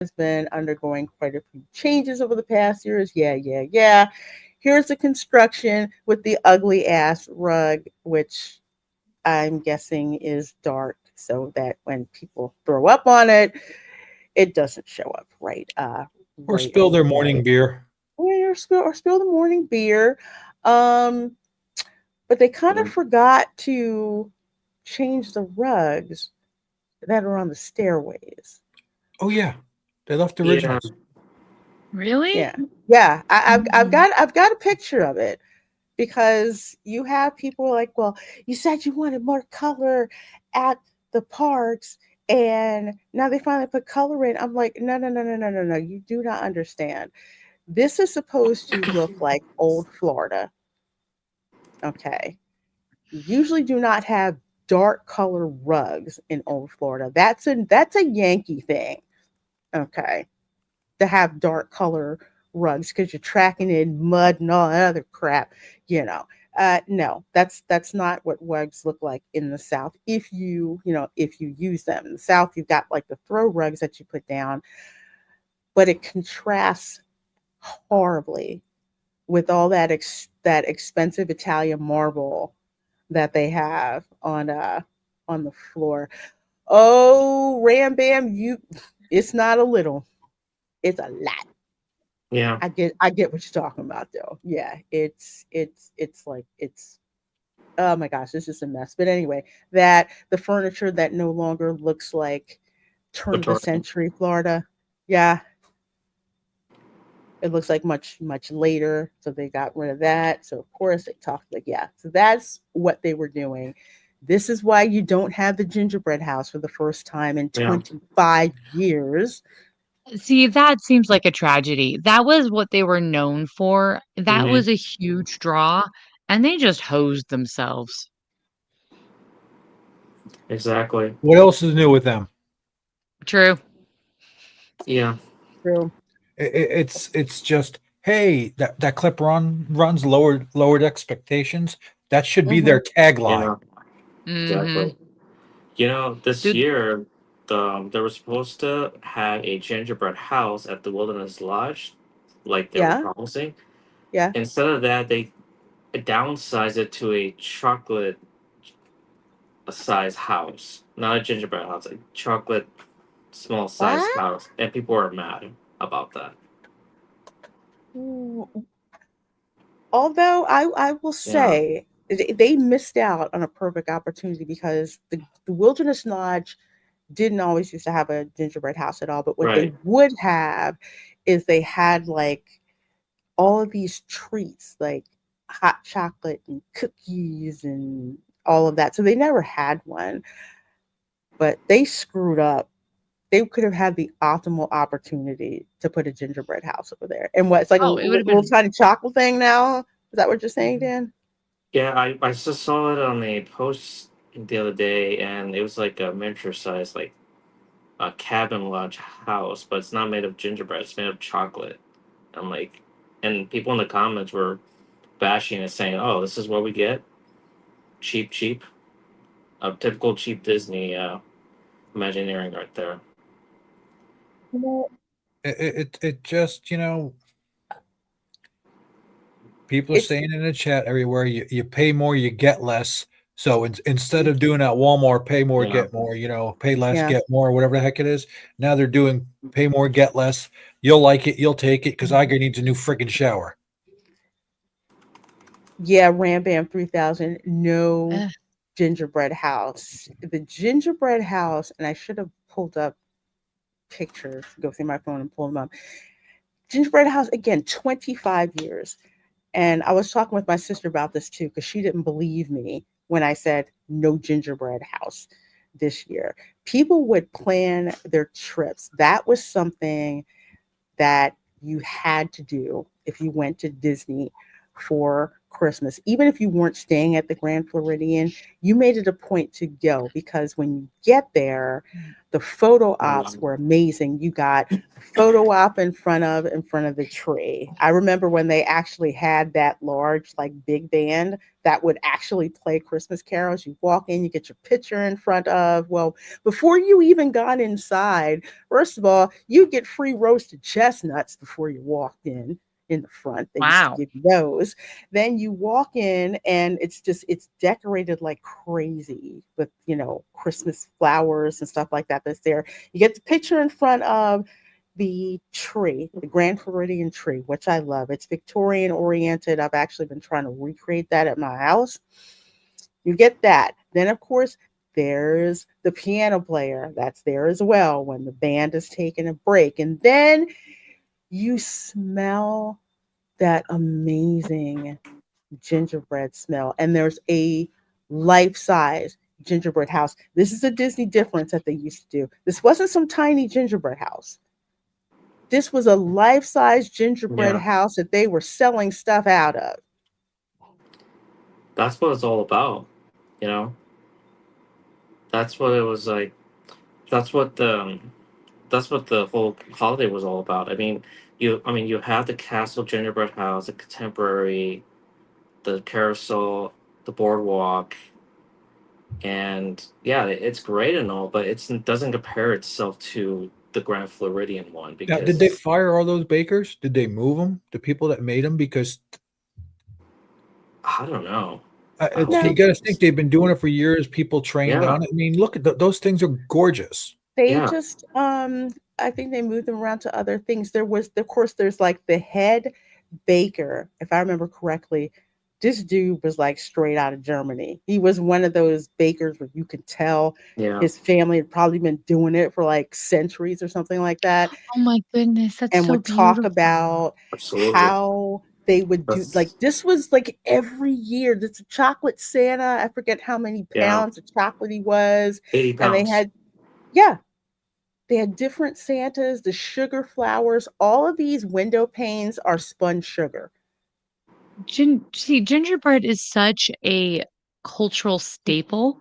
has been undergoing quite a few changes over the past years. Yeah, yeah, yeah. Here's the construction with the ugly ass rug, which I'm guessing is dark so that when people throw up on it, it doesn't show up Or right spill their away. morning beer. Or spill the morning beer. Um, but they kind of Mhm. forgot to change the rugs that are on the stairways. Oh yeah, they left the Yeah, originals. Really? Yeah, yeah. Mm. I've got a picture of it because you have people like, well, you said you wanted more color at the parks, and now they finally put color in. I'm like, no, no, no, no, no, no, no. You do not understand. This is supposed to look like old Florida. Okay. You usually do not have dark color rugs in old Florida. That's a Yankee thing. Okay. To have dark color rugs because you're tracking in mud and all that other crap, you know. No, that's not what rugs look like in the South. If you use them in the South, you've got like the throw rugs that you put down, but it contrasts horribly with all that expensive Italian marble that they have on the floor. Oh, Ram Bam, it's not a little, it's a lot. yeah. I get what you're talking about though. Yeah, it's like it's oh my gosh, this is a mess. But anyway, that the furniture that no longer looks like turn of the Victorian. century Florida. Yeah, it looks like much later. So they got rid of that. So of course they talked like yeah. So that's what they were doing. This is why you don't have the gingerbread house for the first time in Yeah. 25 years. See, that seems like a tragedy. That was what they were known for. That Hmm. was a huge draw, and they just hosed themselves. Exactly. What else is new with them? True. Yeah. True. It's just hey, that clip runs lowered expectations. That should be Hmm. their tagline. Yeah. Mhm. Exactly. This Did year, they were supposed to have a gingerbread house at the Wilderness Lodge, like they were Yeah, promising. yeah. Instead of that, they downsized it to a chocolate size house, not a gingerbread house, a chocolate small size What? house, and people were mad about that. Although I will Yeah. say they missed out on a perfect opportunity because the Wilderness Lodge didn't always used to have a gingerbread house at all. But what they Right. would have is they had like all of these treats, like hot chocolate and cookies and all of that. So they never had one, but they screwed up. They could have had the optimal opportunity to put a gingerbread house over there. And what, it's like a Oh, it would have little been tiny chocolate thing now? Is that what you're saying, Dan? Yeah, I just saw it on a post the other day, and it was like a miniature size, like a cabin lodge house, but it's not made of gingerbread. It's made of chocolate. I'm like, and people in the comments were bashing it, saying, "Oh, this is what we get, cheap, cheap, a typical cheap Disney Imagineering right there." You know, It just people are it's saying in the chat everywhere you pay more you get less. So instead of doing at Walmart, pay more Yeah, get more. Pay less yeah. get more, whatever the heck it is. Now they're doing pay more get less. You'll like it, you'll take it because Iger needs a new freaking shower. Yeah, Ram Bam 3000, no ugh, gingerbread house. The gingerbread house, and I should have pulled up pictures, go through my phone and pull them up. Gingerbread house, again, 25 years. And I was talking with my sister about this too, because she didn't believe me when I said no gingerbread house this year. People would plan their trips. That was something that you had to do if you went to Disney for Christmas. Even if you weren't staying at the Grand Floridian, you made it a point to go because when you get there, the photo ops were amazing. You got the photo op in front of the tree. I remember when they actually had that large like big band that would actually play Christmas carols. You walk in, you get your picture in front of. Well, before you even got inside, first of all, you get free roasted chestnuts before you walked in the front. They used to Wow. give you those. Then you walk in and it's decorated like crazy with, Christmas flowers and stuff like that that's there. You get the picture in front of the tree, the Grand Floridian tree, which I love. It's Victorian oriented. I've actually been trying to recreate that at my house. You get that. Then, of course, there's the piano player that's there as well when the band is taking a break. And then you smell that amazing gingerbread smell. And there's a life size gingerbread house. This is a Disney difference that they used to do. This wasn't some tiny gingerbread house. This was a life size gingerbread Yeah, house that they were selling stuff out of. that's what it's all about. You know, that's what it was like. That's what the that's what the whole holiday was all about. I mean, you have the castle gingerbread house, the contemporary, the carousel, the boardwalk, and yeah, it's great and all, but it doesn't compare itself to the Grand Floridian one Now, did they because fire all those bakers? Did they move them? The people that made them? Because I don't know. I it's, don't you No, think. got to think they've been doing it for years. People trained Yeah, on it. I mean, look at those things are gorgeous. they yeah, just I think they moved them around to other things. There was of course there's like the head baker, if I remember correctly. This dude was like straight out of Germany. He was one of those bakers where you could tell yeah, his family had probably been doing it for like centuries or something like that, Oh my goodness, that's and so would talk beautiful. about absolutely. how they would do like That's this was like every year. This chocolate Santa, I forget how many yeah, pounds of chocolate he was, 80 and they pounds. had yeah, they had different Santas, the sugar flowers. All of these window panes are spun sugar. Gingerbread is such a cultural staple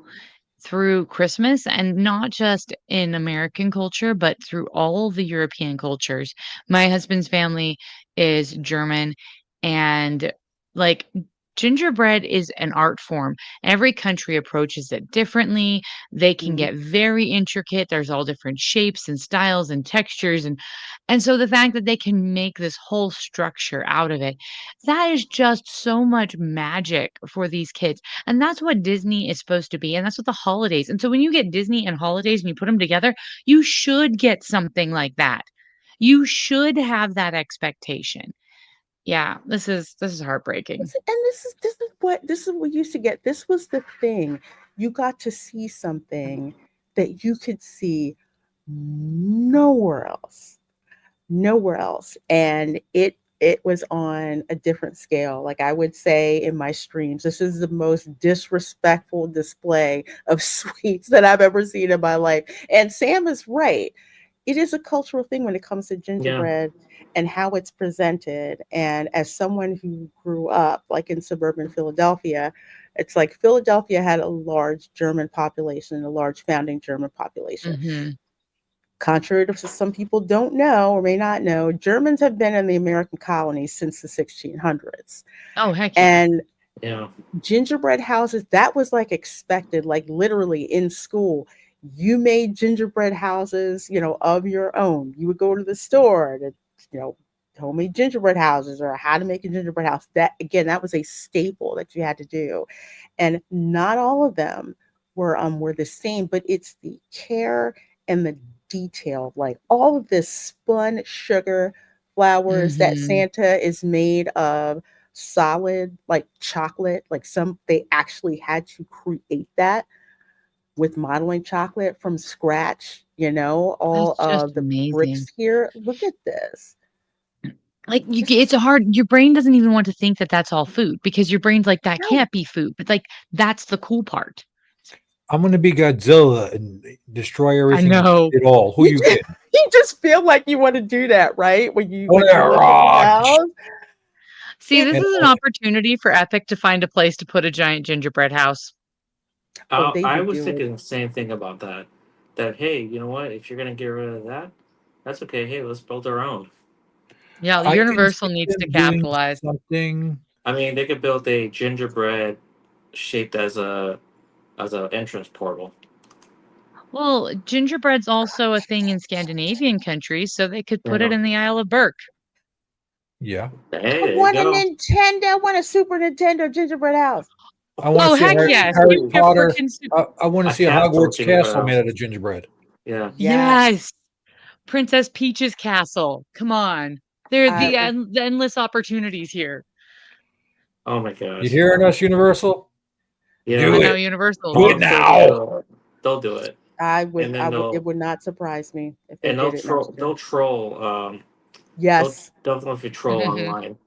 through Christmas, and not just in American culture, but through all the European cultures. My husband's family is German, and, like, gingerbread is an art form. Every country approaches it differently. They can Mhm. get very intricate. There's all different shapes and styles and textures, and so the fact that they can make this whole structure out of it, that is just so much magic for these kids. And that's what Disney is supposed to be, and that's what the holidays, and so when you get Disney and holidays and you put them together, you should get something like that. You should have that expectation. Yeah, this is heartbreaking. And this is what we used to get. This was the thing. You got to see something that you could see nowhere else. Nowhere else. And it was on a different scale. Like I would say in my streams, this is the most disrespectful display of sweets that I've ever seen in my life. And Sam is right. It is a cultural thing when it comes to Yeah, gingerbread and how it's presented. And as someone who grew up like in suburban Philadelphia, it's like Philadelphia had a large German population, a large founding German population. Mhm. Contrary to some people don't know or may not know, Germans have been in the American colonies since the 1600s. Oh, heck yeah. And yeah, gingerbread houses, that was like expected, like literally in school. You made gingerbread houses, of your own. You would go to the store to, you know, homemade gingerbread houses or how to make a gingerbread house. That again, that was a staple that you had to do. And not all of them were the same, but it's the care and the detail, like all of this spun sugar flowers that Mhm. Santa is made of solid like chocolate, like some they actually had to create that with modeling chocolate from scratch, all That's just of the amazing. bricks here. Look at this. Like, you This get it's is a hard your brain doesn't even want to think that that's all food because your brain's like, "That no. can't be food," but, like, that's the cool part. I'm gonna be Godzilla and destroy I everything and know. eat it all. Who You you just, kidding? you just feel like you want to do that, right? When you Oh when yeah, you live in the rah, house. See, this And is an opportunity for Epic to find a place to put a giant gingerbread house. Oh, they I would was do it. thinking the same thing about that. That hey, you know what? If you're gonna get rid of that, that's okay. Hey, let's build our own. Yeah, I can see Universal needs to them doing capitalize. something. I mean, they could build a gingerbread shaped as a entrance portal. Well, gingerbread's also a thing in Scandinavian countries, so they could put it Yeah. in the Isle of Berk. Yeah. Hey, I there you want a go. Nintendo. I want a Super Nintendo gingerbread house. I want to Oh, see heck Harry, yes. Harry Give me a Potter. freaking I want to A see a castle Hogwarts gingerbread castle made house. out of gingerbread. Yeah. Yes. Yes. Princess Peach's castle. Come on. There are I the endless opportunities here. Oh my You gosh. hearing us, Universal? Yeah. Do I know it. Universal. Do it Monsters will now. do it. They'll do it, and then it would not surprise me if they they'll did it next troll. year. They'll troll. Yes, They'll definitely troll online.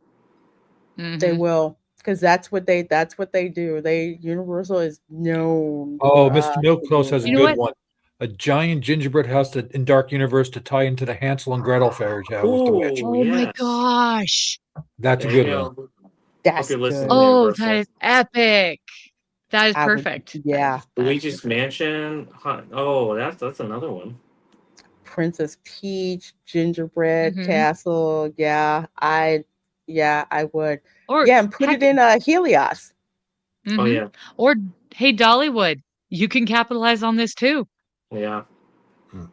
they Mhm. will, because that's what they do. They Universal is known Oh, for Mr. Milkclose doing has a You know that. good what? one. A giant gingerbread house in Dark Universe to tie into the Hansel and Gretel fairy tale with the witch. Oh Oh my yes. gosh. That's a There you good one. go. Hope That's you're listening, good. Oh, that Universal. is epic. That is I would, perfect. yeah. That is Luigi's perfect. Mansion. Oh, that's another one. Princess Peach gingerbread Mhm. castle. Yeah, I would. Or Yeah, and put heck, it in Helios. Oh mhm. yeah, Or hey, Dollywood, you can capitalize on this too. yeah,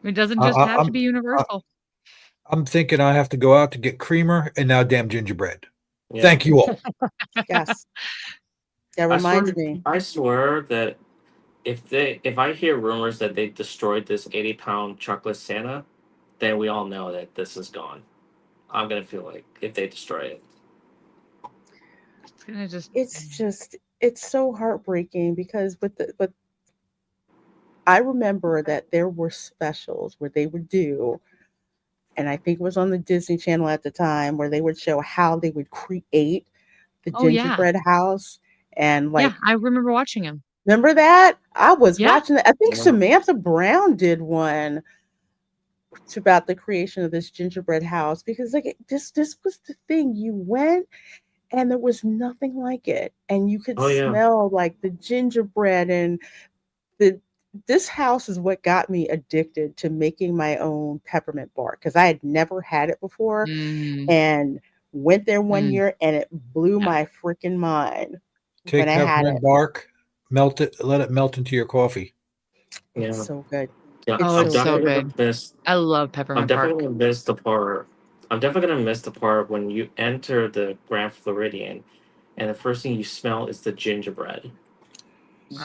It doesn't I, just I, have to I'm be I, Universal. I'm thinking I have to go out to get creamer and now damn gingerbread. yeah. Thank you all. Yes, that reminds me. I swear that if I hear rumors that they destroyed this 80-pound chocolate Santa, then we all know that this is gone. I'm gonna feel like if they destroy it. It's gonna just It's so heartbreaking because with I remember that there were specials where they would do, and I think it was on the Disney Channel at the time, where they would show how they would create the Oh yeah. gingerbread house. And Yeah, like, I remember watching him. remember that? I was Yeah. watching that. I think Yeah. Samantha Brown did one about the creation of this gingerbread house because like this was the thing. You went and there was nothing like it. And you could Oh yeah. smell like the gingerbread and the this house is what got me addicted to making my own peppermint bark because I had never had it before Mhm. and went there one Mm. year and it blew Yeah. my freaking mind when Take I had peppermint it. bark, melt it, let it melt into your coffee. It's Yeah. so good. Yeah. It's Oh, I'm so it's so good. definitely good. gonna miss. I love I'm peppermint definitely bark. gonna miss the part. I'm definitely gonna miss the part when you enter the Grand Floridian, and the first thing you smell is the gingerbread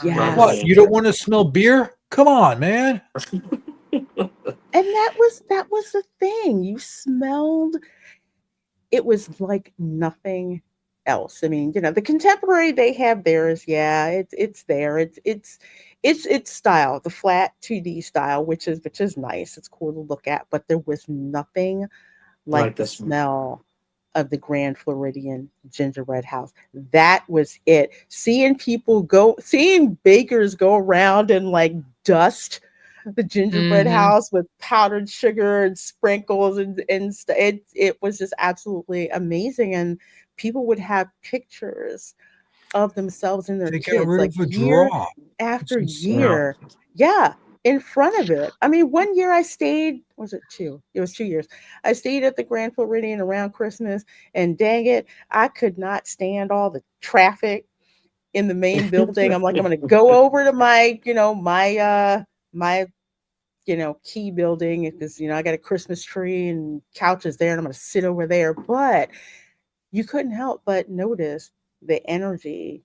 right when What? you Yes. You don't enter. want to smell beer? Come on, man. And that was the thing. You smelled it was like nothing else. I mean, the contemporary they have theirs, yeah, it's there. It's style, the flat 2D style, which is nice. It's cool to look at, but there was nothing like Like the this one. smell of the Grand Floridian gingerbread house. That was it. Seeing bakers go around and like dust the gingerbread Mhm. house with powdered sugar and sprinkles it was just absolutely amazing. And people would have pictures of themselves and their They got kids rid like of a year draw. It's after Yeah. year. Yeah, in front of it. I mean, one year I stayed, was it two? It was 2 years. I stayed at the Grand Floridian around Christmas, and dang it, I could not stand all the traffic in the main building. I'm like, I'm gonna go over to my key building because I got a Christmas tree and couches there, and I'm gonna sit over there. But you couldn't help but notice the energy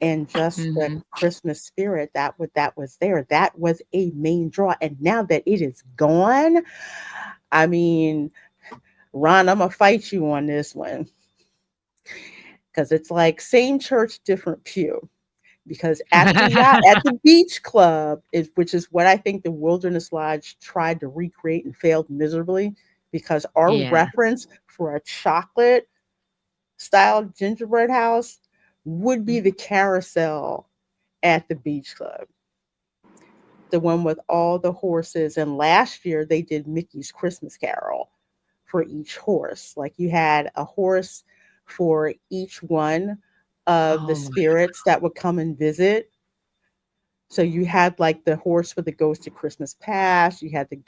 and just the Mhm. Christmas spirit that was there. That was a main draw. And now that it is gone, I mean, Ron, I'm gonna fight you on this one because it's like same church, different pew. Because at the beach club which is what I think the Wilderness Lodge tried to recreate and failed miserably because our Yeah. reference for a chocolate style gingerbread house would be the carousel at the beach club, the one with all the horses. And last year they did Mickey's Christmas Carol for each horse. Like you had a horse for each one of the Oh my spirits that would come and visit. So you had like the horse for the ghost of Christmas past, you had the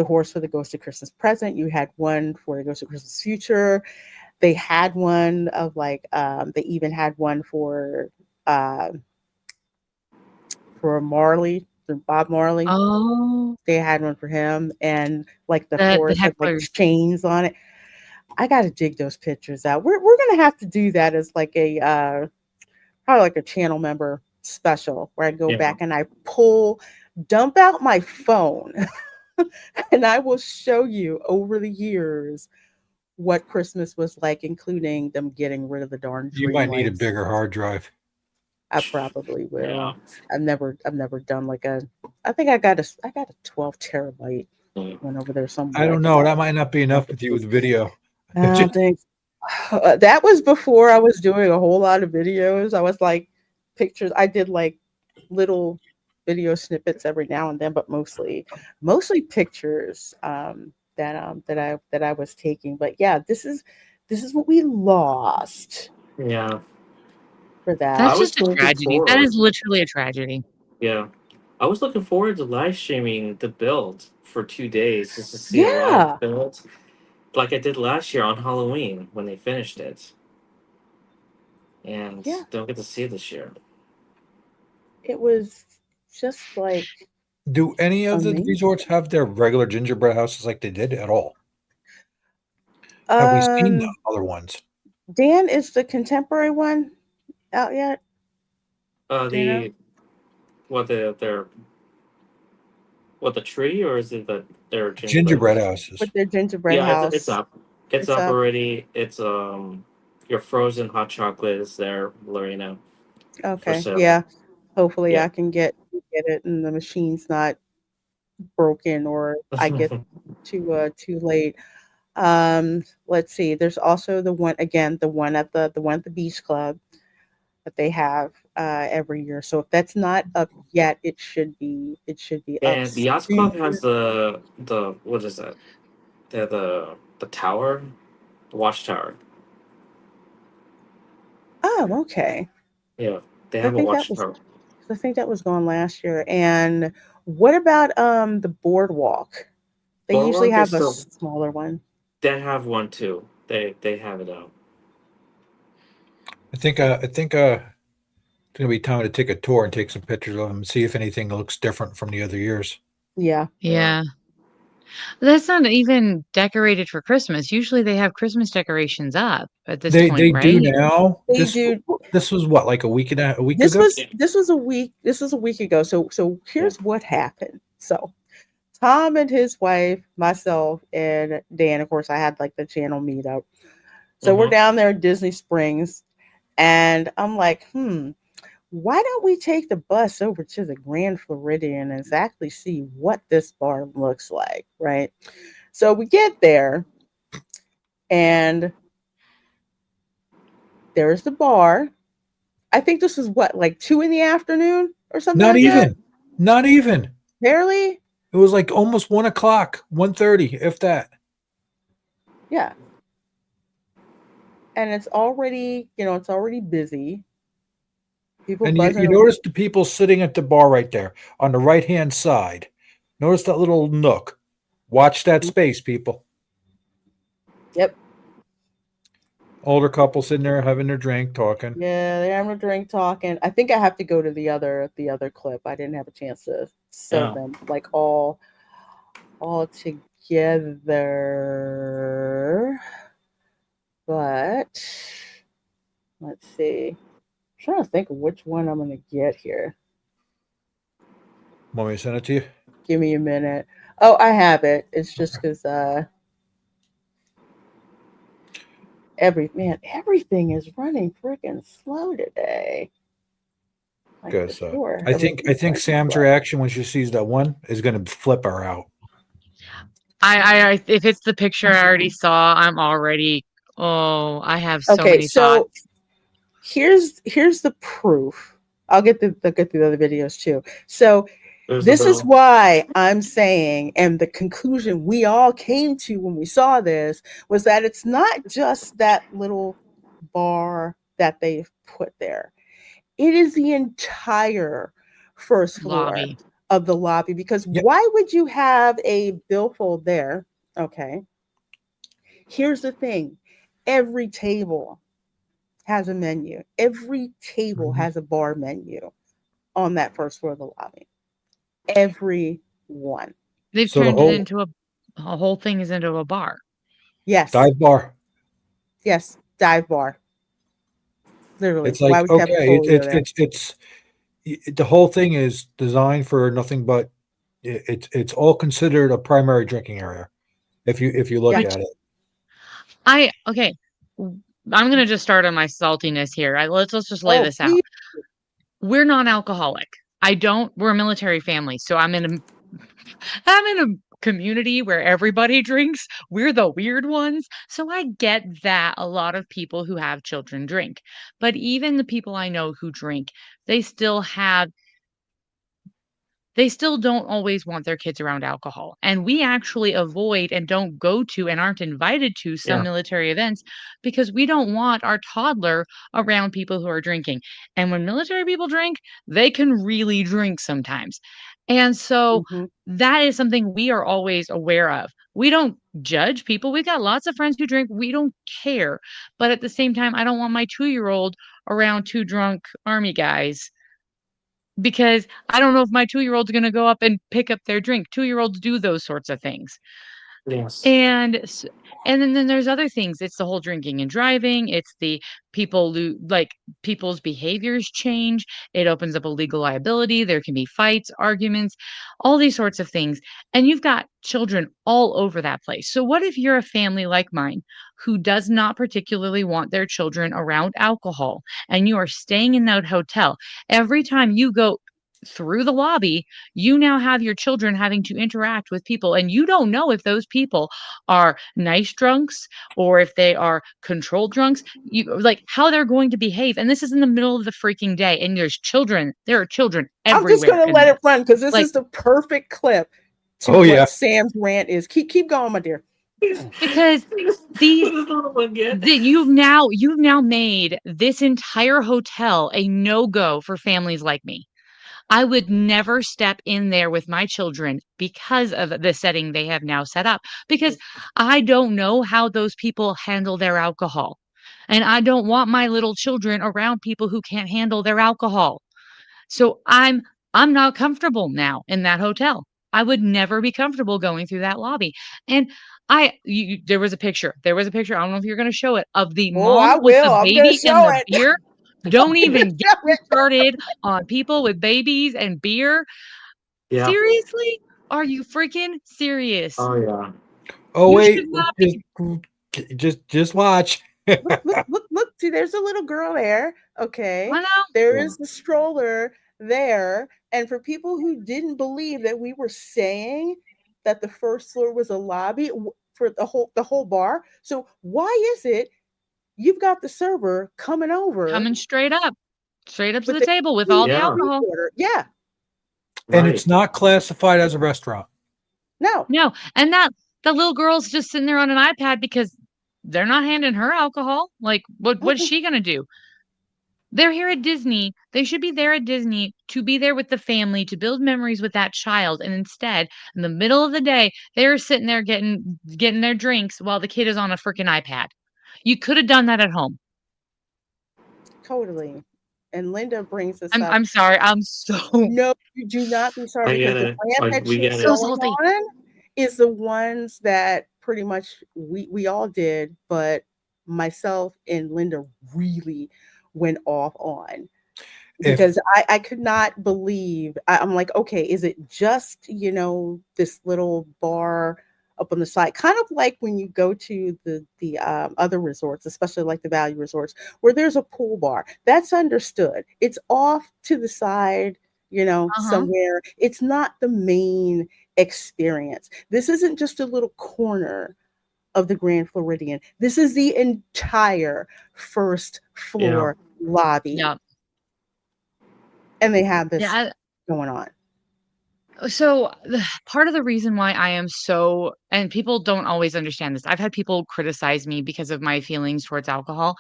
horse for the ghost of Christmas present, you had one for the ghost of Christmas future. They had one of like they even had one uh for Marley, for Bob Marley. oh, They had one for him, and like the the horse had like hecklers. chains on it. I got to dig those pictures out. We're gonna have to do that as like a probably like a channel member special where I go Yeah. back and I dump out my phone, and I will show you over the years what Christmas was like, including them getting rid of the darn You dream might need a lights. bigger hard drive. I probably Yeah. will. I've never done like a. I got a 12 terabyte Mm. one over there I somewhere. I don't could know. That might not be enough with you probably. with video. I don't think that was before I was doing a whole lot of videos. I was like pictures. I did like little video snippets every now and then, but mostly pictures that I was taking. But yeah, this is what we lost Yeah. for I that. That's just was a looking tragedy. That forward. is literally a tragedy. Yeah. I was looking forward to live streaming the build for 2 days just to see a live Yeah, build, like I did last year on Halloween when they finished it, and yeah. don't get to see it this year. It was just like Do any of the amazing. resorts have their regular gingerbread houses like they did at all? Have we seen the Um, other ones? Dan, is the contemporary one out yet? Do you know? The what their what the tree, or is it their gingerbread Gingerbread house? houses. With their gingerbread Yeah, it's house. up. It's It's up up. already. It's your frozen hot chocolate is there, Lorena, for Okay. sale. Yeah. Hopefully Yeah. I can get it and the machine's not broken or I get too late. Let's see. There's also the one again, the one at the beach club that they have every year. So if that's not up yet, it should be up And the Yachts soon. Club has the what is that? The tower, the watchtower. Oh, okay. Yeah, they I have a think that was watchtower. I think that was gone last year. And what about the boardwalk? They usually Boardwalk is have a still. smaller one. They have one too. They have it out. I think it's gonna be time to take a tour and take some pictures of them and see if anything looks different from the other years. Yeah. Yeah. Yeah. That's not even decorated for Christmas. Usually they have Christmas decorations up at this They point, they do right? now. They This do. this was what, like a week This ago? was Yeah. this was a week. This was a week ago. So Yeah. here's what happened. So Tom and his wife, myself, and Dan. Of course, I had like the channel meetup. So we're Mm-hmm. down there in Disney Springs, and I'm like, why don't we take the bus over to the Grand Floridian and exactly see what this bar looks like, right? So we get there, and there's the bar. I think this was what, like 2 in the afternoon or something Not like that. even. Not even. Barely. It was like almost 1 o'clock, 1:30, if that. Yeah. And it's already busy. People And you buzzing around. notice the people sitting at the bar right there on the right hand side. Notice that little nook. Watch that space, people. Yep. Older couple sitting there having their drink, talking. Yeah, they're having a drink talking. I think I have to go to the other clip. I didn't have a chance to save Yeah. them like all together. But let's see. I'm trying to think of which one I'm gonna get here. Want me to send it to you? Give me a minute. Oh, I have it. It's just because everything is running freaking slow today. Like Good. for So sure, I think everything's running Sam's slow. reaction when she sees that one is going to flip her out. I if it's the picture I already saw, I'm already oh, I have so Okay, many thoughts. so here's the proof. I'll get the other videos too. So It was the This is bill. why I'm saying, and the conclusion we all came to when we saw this was that it's not just that little bar that they've put there. It is the entire first floor Lobby. of the lobby, because Yeah. why would you have a billfold there? Okay. Here's the thing. Every table has a menu. Every table Mhm. has a bar menu on that first floor of the lobby. Every one. They've So the turned it whole into a whole thing is into a bar. Yes. dive bar. Yes. Dive bar. Literally. It's Why like would you have a okay, folio there? the whole thing is designed for nothing but it's all considered a primary drinking area if you look Yeah. Which at it. I okay. I'm gonna just start on my saltiness here. Let's just lay Oh, this out. please. We're non-alcoholic. I don't. We're a military family, so I'm in a community where everybody drinks. We're the weird ones. So I get that a lot of people who have children drink. But even the people I know who drink, they still have they still don't always want their kids around alcohol. And we actually avoid and don't go to and aren't invited to some Yeah. military events because we don't want our toddler around people who are drinking. And when military people drink, they can really drink sometimes. And so Mhm. that is something we are always aware of. We don't judge people. We've got lots of friends who drink. We don't care. But at the same time, I don't want my 2-year-old around two drunk army guys because I don't know if my 2-year-old's gonna go up and pick up their drink. 2-year-olds do those sorts of things. Yes. And s and then there's other things. It's the whole drinking and driving. It's the people's behaviors change. It opens up a legal liability. There can be fights, arguments, all these sorts of things. And you've got children all over that place. So what if you're a family like mine who does not particularly want their children around alcohol and you are staying in that hotel? Every time you go through the lobby, you now have your children having to interact with people, and you don't know if those people are nice drunks or if they are controlled drunks, like how they're going to behave. And this is in the middle of the freaking day, and there are children I'm just everywhere gonna in let it this. run because this Like, is the perfect clip to Oh yeah. what Sam's rant is. Keep going, my dear. because these Again. you've now made this entire hotel a no-go for families like me. I would never step in there with my children because of the setting they have now set up, because I don't know how those people handle their alcohol. And I don't want my little children around people who can't handle their alcohol. So I'm not comfortable now in that hotel. I would never be comfortable going through that lobby. And there was a picture. There was a picture. I don't know if you're going to show it of the Oh, I mom with the will. I'm gonna baby and show the it. beer. I'm Don't gonna even get show me it. started on people with babies and beer. Yeah. Seriously? Are you freaking serious? Oh yeah. Oh You should wait, not be. just watch. Look, look, look, look. See, there's a little girl there. Okay. I know. There Yeah. is the stroller there. And for people who didn't believe that we were saying that the first floor was a lobby for the whole bar. So why is it you've got the server coming over Coming straight up to with the the table with all huge the Yeah. alcohol. order? Yeah. And it's Right. not classified as a restaurant. No. No, and that little girl's just sitting there on an iPad because they're not handing her alcohol. Like, what's Mm-mm. she gonna do? They're here at Disney. They should be there at Disney to be there with the family, to build memories with that child, and instead, in the middle of the day, they're sitting there getting their drinks while the kid is on a freaking iPad. You could have done that at home. Totally. And Linda brings this up. I'm sorry. I'm so No, you do not be sorry I because get the it. rant Like that we you're get so it. going salty. on is the ones that pretty much we all did, but myself and Linda really went off on If because I could not believe I'm like, okay, is it just this little bar up on the side, kind of like when you go to the other resorts, especially like the value resorts, where there's a pool bar. That's understood. It's off to the side, Uh-huh. somewhere. It's not the main experience. This isn't just a little corner of the Grand Floridian. This is the entire first Yeah. floor lobby, Yeah. and they have this Yeah. going on. So, part of the reason why I am so and people don't always understand this. I've had people criticize me because of my feelings towards alcohol.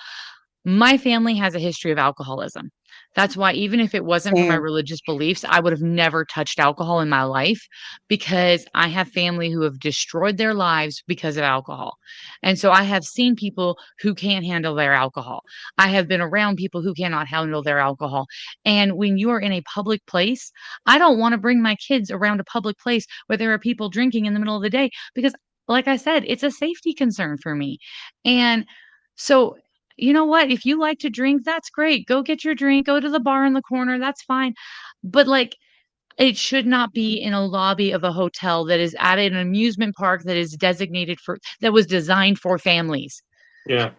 My family has a history of alcoholism. That's why even if it wasn't for my Same. religious beliefs, I would have never touched alcohol in my life because I have family who have destroyed their lives because of alcohol. And so I have seen people who can't handle their alcohol. I have been around people who cannot handle their alcohol. And when you are in a public place, I don't want to bring my kids around a public place where there are people drinking in the middle of the day because, like I said, it's a safety concern for me. And so you know what? If you like to drink, that's great. Go get your drink, go to the bar in the corner, that's fine. But, like, it should not be in a lobby of a hotel that is at an amusement park that is designated for that was designed for families, Yeah,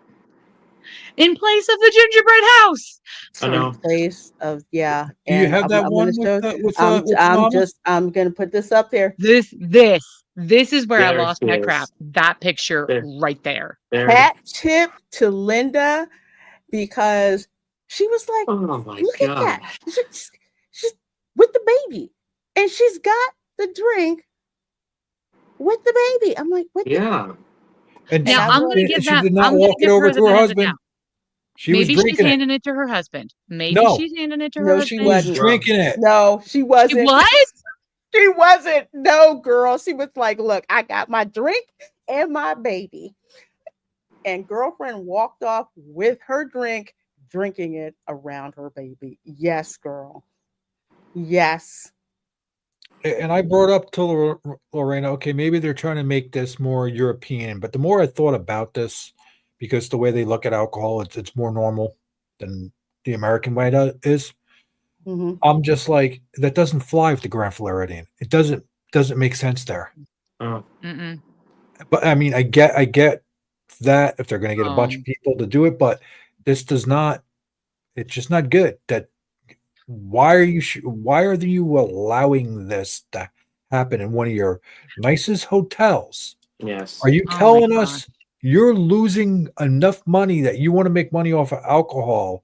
in place of the gingerbread house. I In know. place of, yeah, Do you and have that I'm gonna one with show. with Mama? I'm gonna put this up there. This is where I There lost she my crap. is. That picture There, right there. there. Hat tip to Linda because she was like, Oh my "Look at god. that! She's with the baby, and she's got the drink with the baby." I'm like, "What the?" Yeah. And And Now, I she, was she did not I'm gonna walk it give over her to the her benefit now. husband. She was Maybe she's drinking it. handing it to her husband. Maybe No, she's handing it to her no, she she was husband. wasn't. Bro. drinking it. No, she She wasn't. was? She wasn't. No, girl. She was like, "Look, I got my drink and my baby." And girlfriend walked off with her drink, drinking it around her baby. Yes, girl. Yes. And I brought up to Lorena, okay, maybe they're trying to make this more European. But the more I thought about this, because the way they look at alcohol, it's more normal than the American way is. Hmm. I'm just like, that doesn't fly with the Grand Floridian. It doesn't make sense there. Oh, Mm-mm. But I mean, I get that if they're going to get a bunch of Oh, people to do it, but this does not. It's just not good. That why are why are you allowing this to happen in one of your nicest hotels? yes. Are you oh my telling gosh. us you're losing enough money that you want to make money off of alcohol?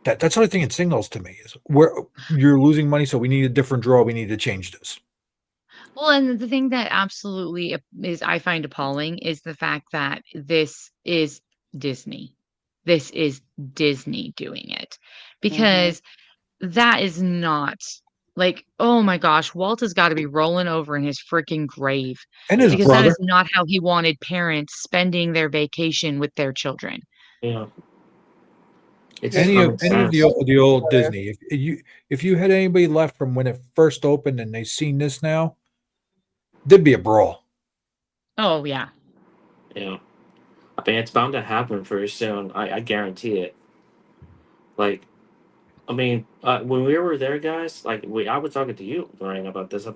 That's the only thing it signals to me is where you're losing money, so we need a different draw. We need to change this. Well, and the thing that absolutely is I find appalling is the fact that this is Disney. This is Disney doing it Hmm. because that is not like, oh my gosh, Walt has got to be rolling over in his freaking grave And his Yes. because that brother, is not how he wanted parents spending their vacation with their children. Yeah. It's Yes, common any of sense. the old brother. Disney, if you had anybody left from when it first opened and they seen this now, there'd be a brawl. Oh, yeah. Yeah. I mean, it's bound to happen pretty soon. I guarantee it. Like, I mean, when we were there, guys, like, I was talking to you, Lorraine, about this.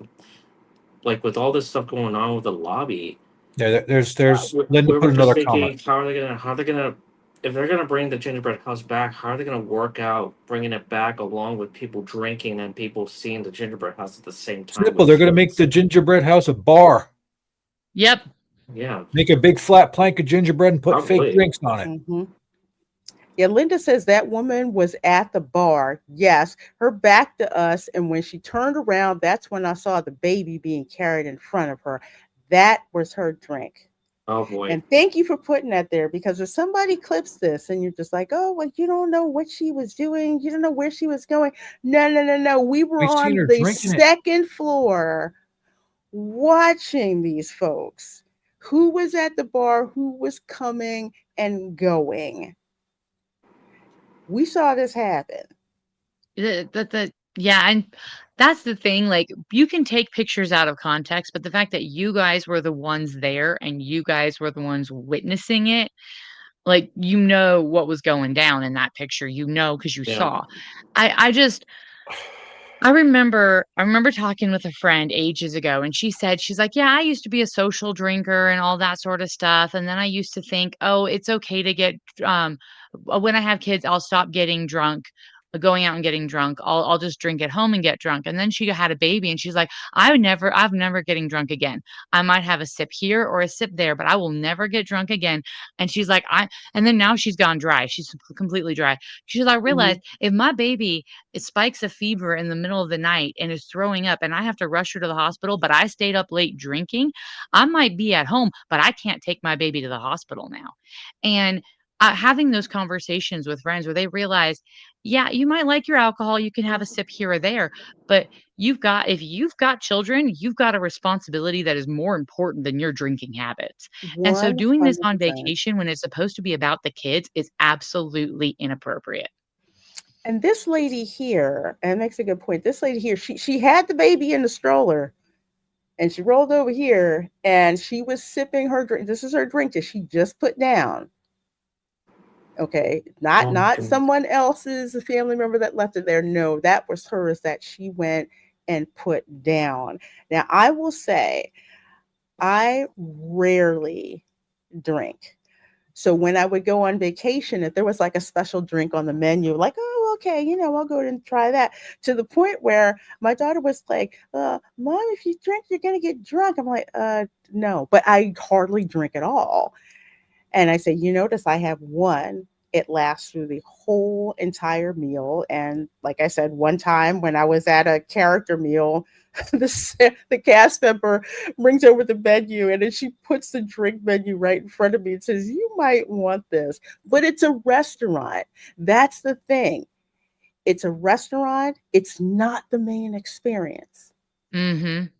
Like, with all this stuff going on with the lobby, Yeah, there's we, Linda we put were just another comment. thinking, how are they gonna, if they're gonna bring the gingerbread house back, how are they gonna work out bringing it back along with people drinking and people seeing the gingerbread house at the same time Simple. with They're going to make kids? the gingerbread house a bar. Yep. Yeah, Make a big flat plank of gingerbread and put fake probably. drinks on it. Hmm. Yeah, Linda says that woman was at the bar. Yes, her back to us. And when she turned around, that's when I saw the baby being carried in front of her. That was her drink. Oh boy. And thank you for putting that there because if somebody clips this and you're just like, oh, well, you don't know what she was doing, you don't know where she was going. No, no, no, no. We were We seen on her the drinking it. second floor watching these folks. Who was at the bar, who was coming and going. We saw this happen. Yeah, and that's the thing, like, you can take pictures out of context, but the fact that you guys were the ones there and you guys were the ones witnessing it, like, you know what was going down in that picture, you know, because you Yeah. saw. I just I remember talking with a friend ages ago, and she's like, "Yeah, I used to be a social drinker and all that sort of stuff, and then I used to think, oh, it's okay to get, when I have kids, I'll stop getting drunk, going out and getting drunk. I'll just drink at home and get drunk." And then she had a baby and she's like, I've never getting drunk again. I might have a sip here or a sip there, but I will never get drunk again." And she's like, I and then now she's gone dry. She's completely dry. She's "I Mhm. realized if my baby it spikes a fever in the middle of the night and is throwing up and I have to rush her to the hospital, but I stayed up late drinking, I might be at home, but I can't take my baby to the hospital now." And having those conversations with friends where they realize, yeah, you might like your alcohol, you can have a sip here or there, but if you've got children, you've got a responsibility that is more important than your drinking habits. And so doing this on 100%. vacation when it's supposed to be about the kids is absolutely inappropriate. And this lady here, and makes a good point. This lady here, she had the baby in the stroller, and she rolled over here, and she was sipping her drink. This is her drink that she just put down. Okay, not Oh my not goodness. someone else's family member that left it there. No, that was hers that she went and put down. Now, I will say, I rarely drink. So when I would go on vacation, if there was like a special drink on the menu, like, oh, okay, I'll go and try that. To the point where my daughter was like, Mom, if you drink, you're gonna get drunk. I'm like, no, but I hardly drink at all. And I say, you notice I have one. It lasts through the whole entire meal. And like I said, one time when I was at a character meal, the cast member brings over the menu and then she puts the drink menu right in front of me and says, "You might want this." But it's a restaurant. That's the thing. It's a restaurant. It's not the main experience. Mhm.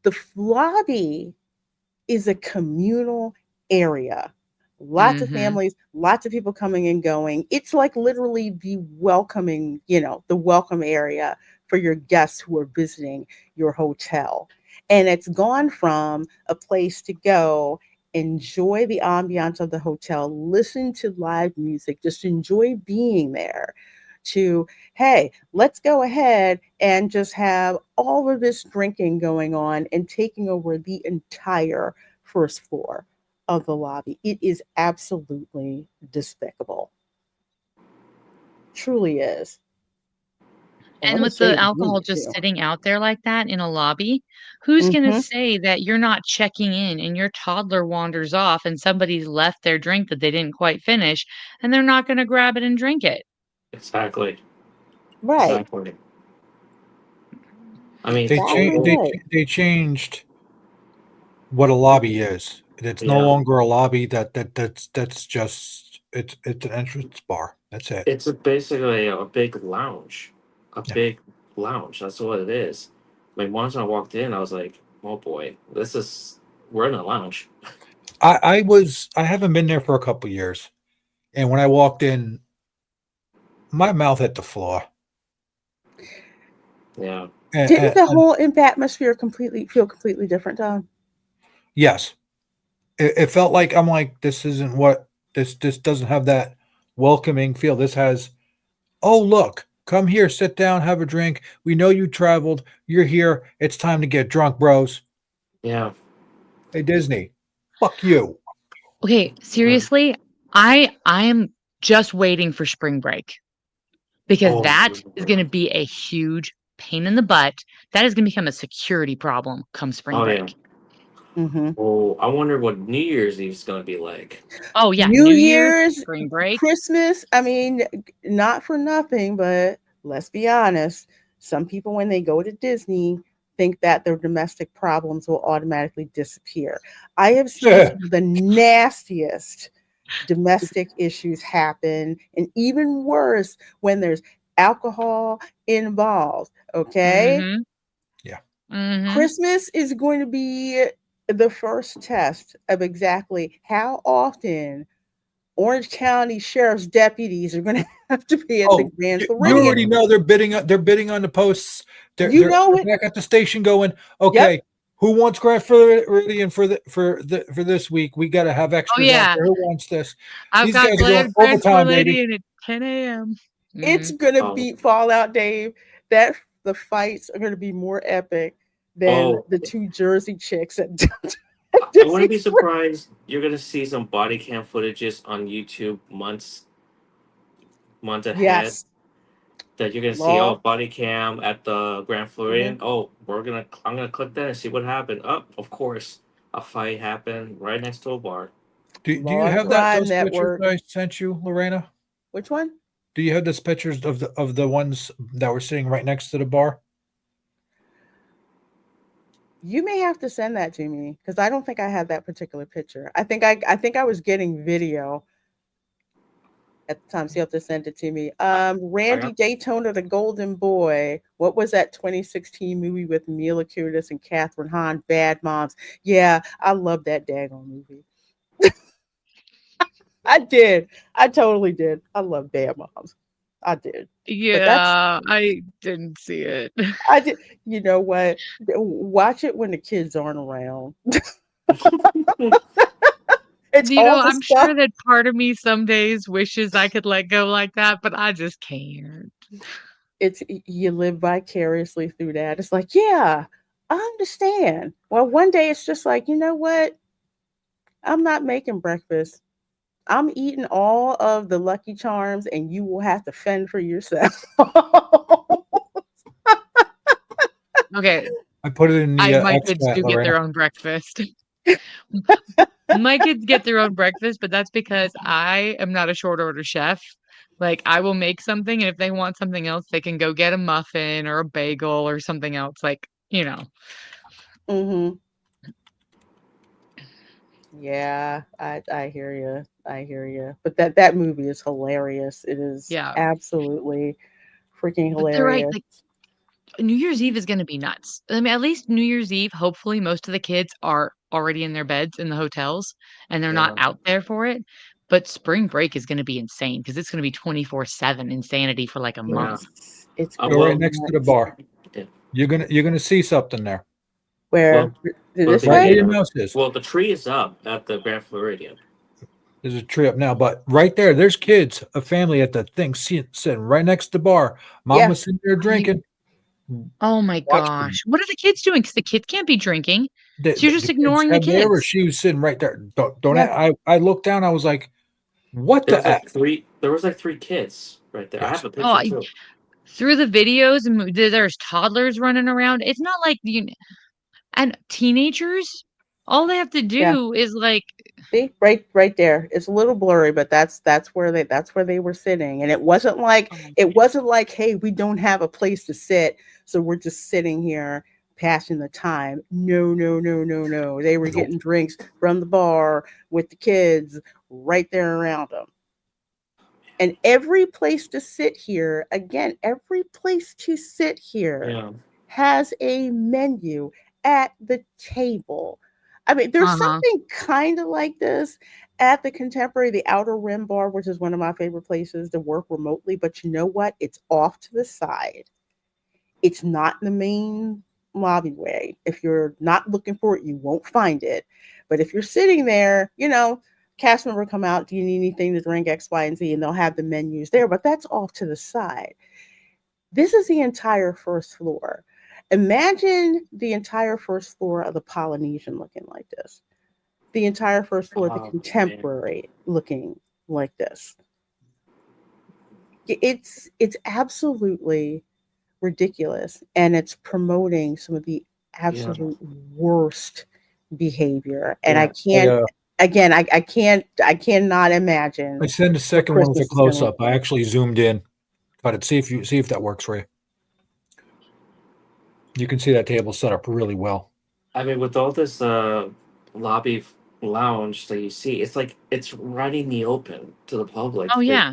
The lobby is a communal area. Lots of Mhm. families, lots of people coming and going. It's like literally the welcome area for your guests who are visiting your hotel. And it's gone from a place to go, enjoy the ambiance of the hotel, listen to live music, just enjoy being there, to, hey, let's go ahead and just have all of this drinking going on and taking over the entire first floor of the lobby. It is absolutely despicable. Truly is. And let And me with show the you the alcohol menu just too. sitting out there like that in a lobby, who's gonna Hmm. say that you're not checking in and your toddler wanders off and somebody's left their drink that they didn't quite finish, and they're not gonna grab it and drink it? Exactly. Right. Exactly. I mean, They Exactly changed. oh, right. They changed what a lobby is. It's no yeah. longer a lobby. That's just it's an entrance bar. That's it. It's basically a big lounge. A Yeah. big lounge. That's what it is. Like once I walked in, I was like, "Oh boy, we're in a lounge." I haven't been there for a couple years, and when I walked in, my mouth hit the floor. Yeah. Didn't the And whole atmosphere completely feel completely different, Tom? yes, it felt like I'm like this isn't what this doesn't have that welcoming feel. This has, oh look, come here, sit down, have a drink. We know you traveled. You're here. It's time to get drunk, bros. Yeah. Hey Disney, fuck you. Okay, Mm. seriously, I am just waiting for spring break because Oh. that is gonna be a huge pain in the butt. That is gonna become a security problem come spring Oh yeah. break. Hmm. Oh, I wonder what New Year's Eve is gonna be like. Oh, yeah, New New Year's, Year's, spring break. Christmas, I mean, not for nothing, but let's be honest. Some people, when they go to Disney, think that their domestic problems will automatically disappear. I have seen Yeah. some of the nastiest domestic issues happen, and even worse when there's alcohol involved. Okay. Mhm, Yeah. mhm. Christmas is going to be the first test of exactly how often Orange County sheriff's deputies are going to have to be at the Oh, Grand you Floridian. already know they're bidding. They're bidding on the posts. You know it. They're back at the station going, Yep. okay, who wants Grand Floridian for this week? We got to have Oh, extras out yeah. there. Who wants this? I've These got guys are going Grand Tour overtime, Lady baby. in at 10 AM. It's Mhm. going to Oh. beat Fallout, Dave. That the fights are going to be more epic than Oh. the two Jersey chicks at I wouldn't Disney. be surprised. You're gonna see some body cam footages on YouTube months ahead. Yes. that you're gonna see, oh, Law. body cam at the Grand Hmm. Floridian. Oh, I'm gonna click that and see what happened. Oh, of course, a fight happened right next to a bar. Do you Law and have that Crime those pictures Network. I sent you, Lorena? Which one? Do you have those pictures of the ones that were sitting right next to the bar? You may have to send that to me because I don't think I have that particular picture. I think I was getting video at the time, so you have to send it to me. I, I Randy got Daytona, the Golden Boy. What was that 2016 movie with Mila Kunis and Catherine Hahn? Bad Moms. Yeah, I love that daggone movie. I did. I totally did. I love Bad Moms. I did. But that's Yeah, I didn't see it. I did. You know what? Watch it when the kids aren't around. It's all the I'm stuff. sure that part of me some days wishes I could let go like that, but I just can't. It's you live vicariously through that. It's like, yeah, I understand. Well, one day it's just like, you know what? I'm not making breakfast. I'm eating all of the Lucky Charms, and you will have to fend for yourself. Okay, I put it in the my kids extract, do get Lorena. their own breakfast. My kids get their own breakfast, but that's because I am not a short order chef. Like, I will make something, and if they want something else, they can go get a muffin or a bagel or something else, like, you know. Hmm. Yeah, I hear you. I hear you. But that movie is hilarious. It is Yeah, absolutely freaking but they're right, hilarious. like, New Year's Eve is gonna be nuts. I mean, at least New Year's Eve, hopefully, most of the kids are already in their beds in the hotels, and they're not yeah, out there for it, but spring break is gonna be insane because it's gonna be 24/7 insanity for, like, a yeah. month. It's Go gonna be right Well, next to the nuts. bar. yeah, You're gonna see something there. Where well, but this the Right where way? your mouse is. well, the tree is up at the Grand Floridian. There's a tree up now, but right there, there's kids, a family at the thing sitting right next to the bar. Yeah. Mama's sitting there I drinking, Oh my watching. gosh. What are the kids doing? Because the kids can't be drinking, so you're The just kids ignoring the have there, or kids. she was sitting right there. Don't Yeah. I looked down. I was like, "What There the was heck?" like three. There was like three kids right there. I have Yes. a Oh, picture too. through the videos and there's toddlers running around. It's not like you and teenagers, all they have to Yeah. do is, like, See, right there. It's a little blurry, but that's where they were sitting. And oh, it wasn't like, hey, we don't have a place to sit, so we're just sitting here passing the time. No, no, no, no, no. They were Nope. getting drinks from the bar with the kids right there around them. And every place to sit here, again, every place to sit here Yeah, has a menu at the table. I mean, there's uh-huh. something kind of like this at the Contemporary, the Outer Rim Bar, which is one of my favorite places to work remotely. But you know what? It's off to the side. It's not in the main lobby way. If you're not looking for it, you won't find it. But if you're sitting there, cast member come out, do you need anything to drink X, Y, and Z? And they'll have the menus there, but that's off to the side. This is the entire first floor. Imagine the entire first floor of the Polynesian looking like this. The entire first floor of the oh man, Contemporary looking like this. It's absolutely ridiculous, and it's promoting some of the yeah, absolute worst behavior. And I yeah. I can't again, I cannot I imagine send the what second one with a Christmas is going to close look up. I like. actually zoomed in. Cut it. See if that works for you. You can see that table set up really well. I mean, with all this lobby lounge that you see, it's like it's right in the open to the public. Oh, yeah.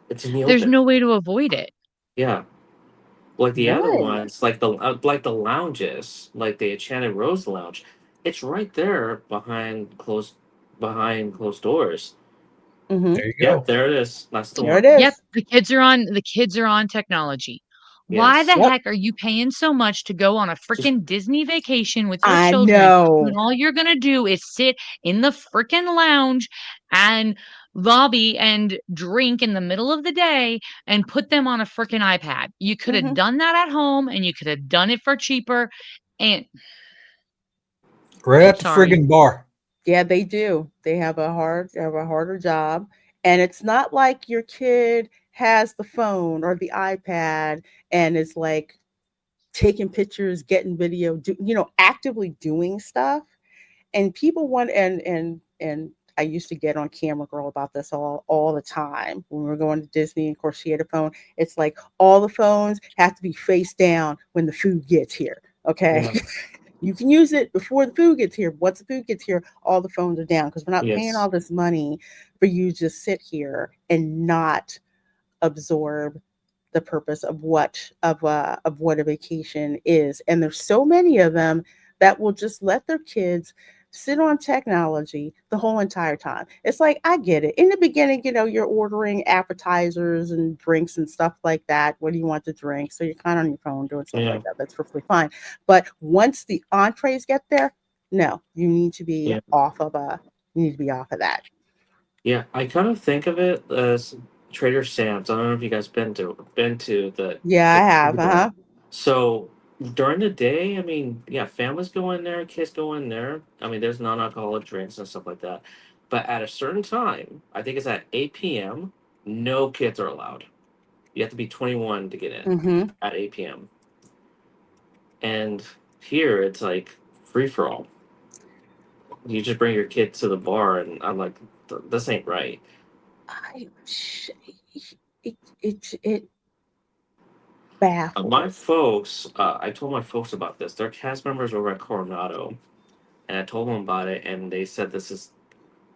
It's in the There's open. no way to avoid it. Yeah, like the other Right. ones, like the lounges, like the Enchanted Rose Lounge. It's right there behind closed doors. Hmm. There you Yep, go. there it is. That's the There one. it Yep, is. the kids are on technology. Why the Yes. Yep. heck are you paying so much to go on a Just freaking Disney vacation with your I children when know. all you're gonna do is sit in the freaking lounge and lobby and drink in the middle of the day and put them on a freaking iPad? You could have Hmm. done that at home and you could have done it for cheaper. And Right I'm at the sorry. friggin' bar. Yeah, they do. They have a harder job, and it's not like your kid has the phone or the iPad and is like taking pictures, getting video, actively doing stuff. And people want and I used to get on camera girl about this all the time when we were going to Disney. Of course, she had a phone. It's like all the phones have to be face down when the food gets here. Okay. Yeah. You can use it before the food gets here. Once the food gets here, all the phones are down because we're not paying Yes. all this money for you to just sit here and not absorb the purpose of what a vacation is. And there's so many of them that will just let their kids sit on technology the whole entire time. It's like I get it. In the beginning, you're ordering appetizers and drinks and stuff like that. What do you want to drink? So you're kind of on your phone doing stuff Yeah. like that. That's perfectly fine. But once the entrees get there, no, you need to be Yeah. off of that. Yeah. I kind of think of it as Trader Sam's. I don't know if you guys been to Yeah, I have. Uh-huh. So during the day, I mean, yeah, families go in there, kids go in there. I mean, there's non-alcoholic drinks and stuff like that. But at a certain time, I think it's at 8 p.m., no kids are allowed. You have to be 21 to get in Mm-hmm. at 8 p.m. And here it's like free for all. You just bring your kid to the bar, and I'm like, this ain't right. I it baffles. My folks, I told my folks about this. They're cast members over at Coronado, and I told them about it, and they said this is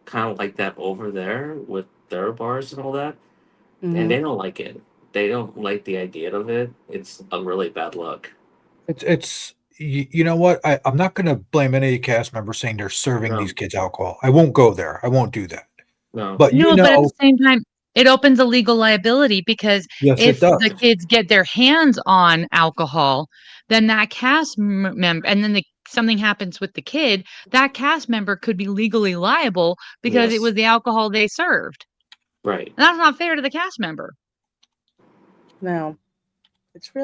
kind of like that over there with their bars and all that, and Mm-hmm. they don't like it. They don't like the idea of it. It's a really bad look. It's you know what? I'm not going to blame any cast members saying they're serving these No, kids alcohol. I won't go there. I won't do that. no, But No, but at the same time, it opens a legal liability because yes, it if does. the kids get their hands on alcohol, then that member, and then something happens with the kid, that cast member could be legally liable because it yes, was the alcohol they served. right, And that's not fair to the cast member. No, it's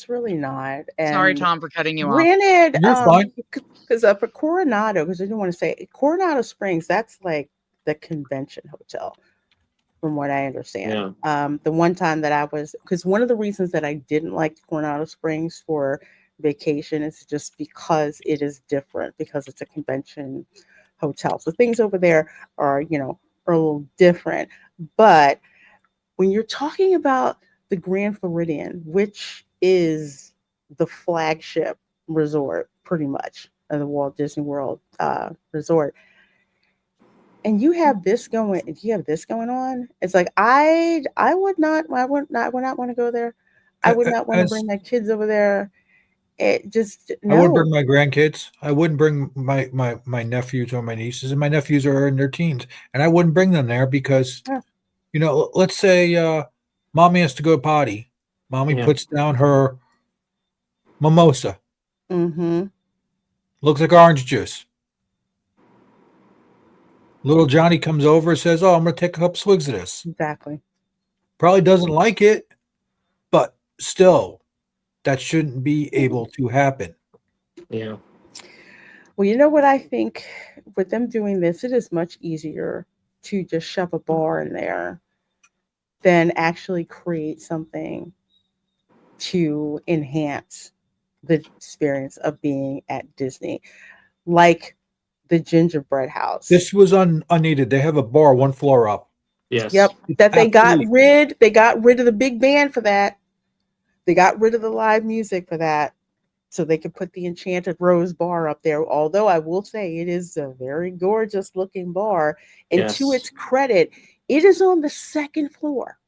really not. Sorry, And Tom, for cutting you off. granted, You're fine. because for Coronado, because I didn't want to say Coronado Springs, that's like the convention hotel, from what I understand. yeah, The one time that I was, because one of the reasons that I didn't like Coronado Springs for vacation is just because it is different, because it's a convention hotel. So things over there are a little different. But when you're talking about the Grand Floridian, which is the flagship resort pretty much of the Walt Disney World resort, and you have this going on, it's like I would not want to go there. I would not want to As bring my kids over there. It just I would no. bring my grandkids. I wouldn't bring my nephews or my nieces, and my nephews are in their teens, and I wouldn't bring them there because Yeah. let's say mommy has to go potty. Mommy yeah, puts down her mimosa. Mm-hmm. Looks like orange juice. Little Johnny comes over and says, "Oh, I'm going to take a couple swigs of this." Exactly. Probably doesn't like it, but still, that shouldn't be able to happen. yeah, Well, you know what I think with them doing this, it is much easier to just shove a bar in there than actually create something to enhance the experience of being at Disney, like the gingerbread house. This was unneeded. They have a bar one floor up. yes, Yep, It's that absolutely they got rid of the big band for that. They got rid of the live music for that. So they could put the Enchanted Rose bar up there. Although I will say it is a very gorgeous looking bar. And to yes, its credit, it is on the second floor.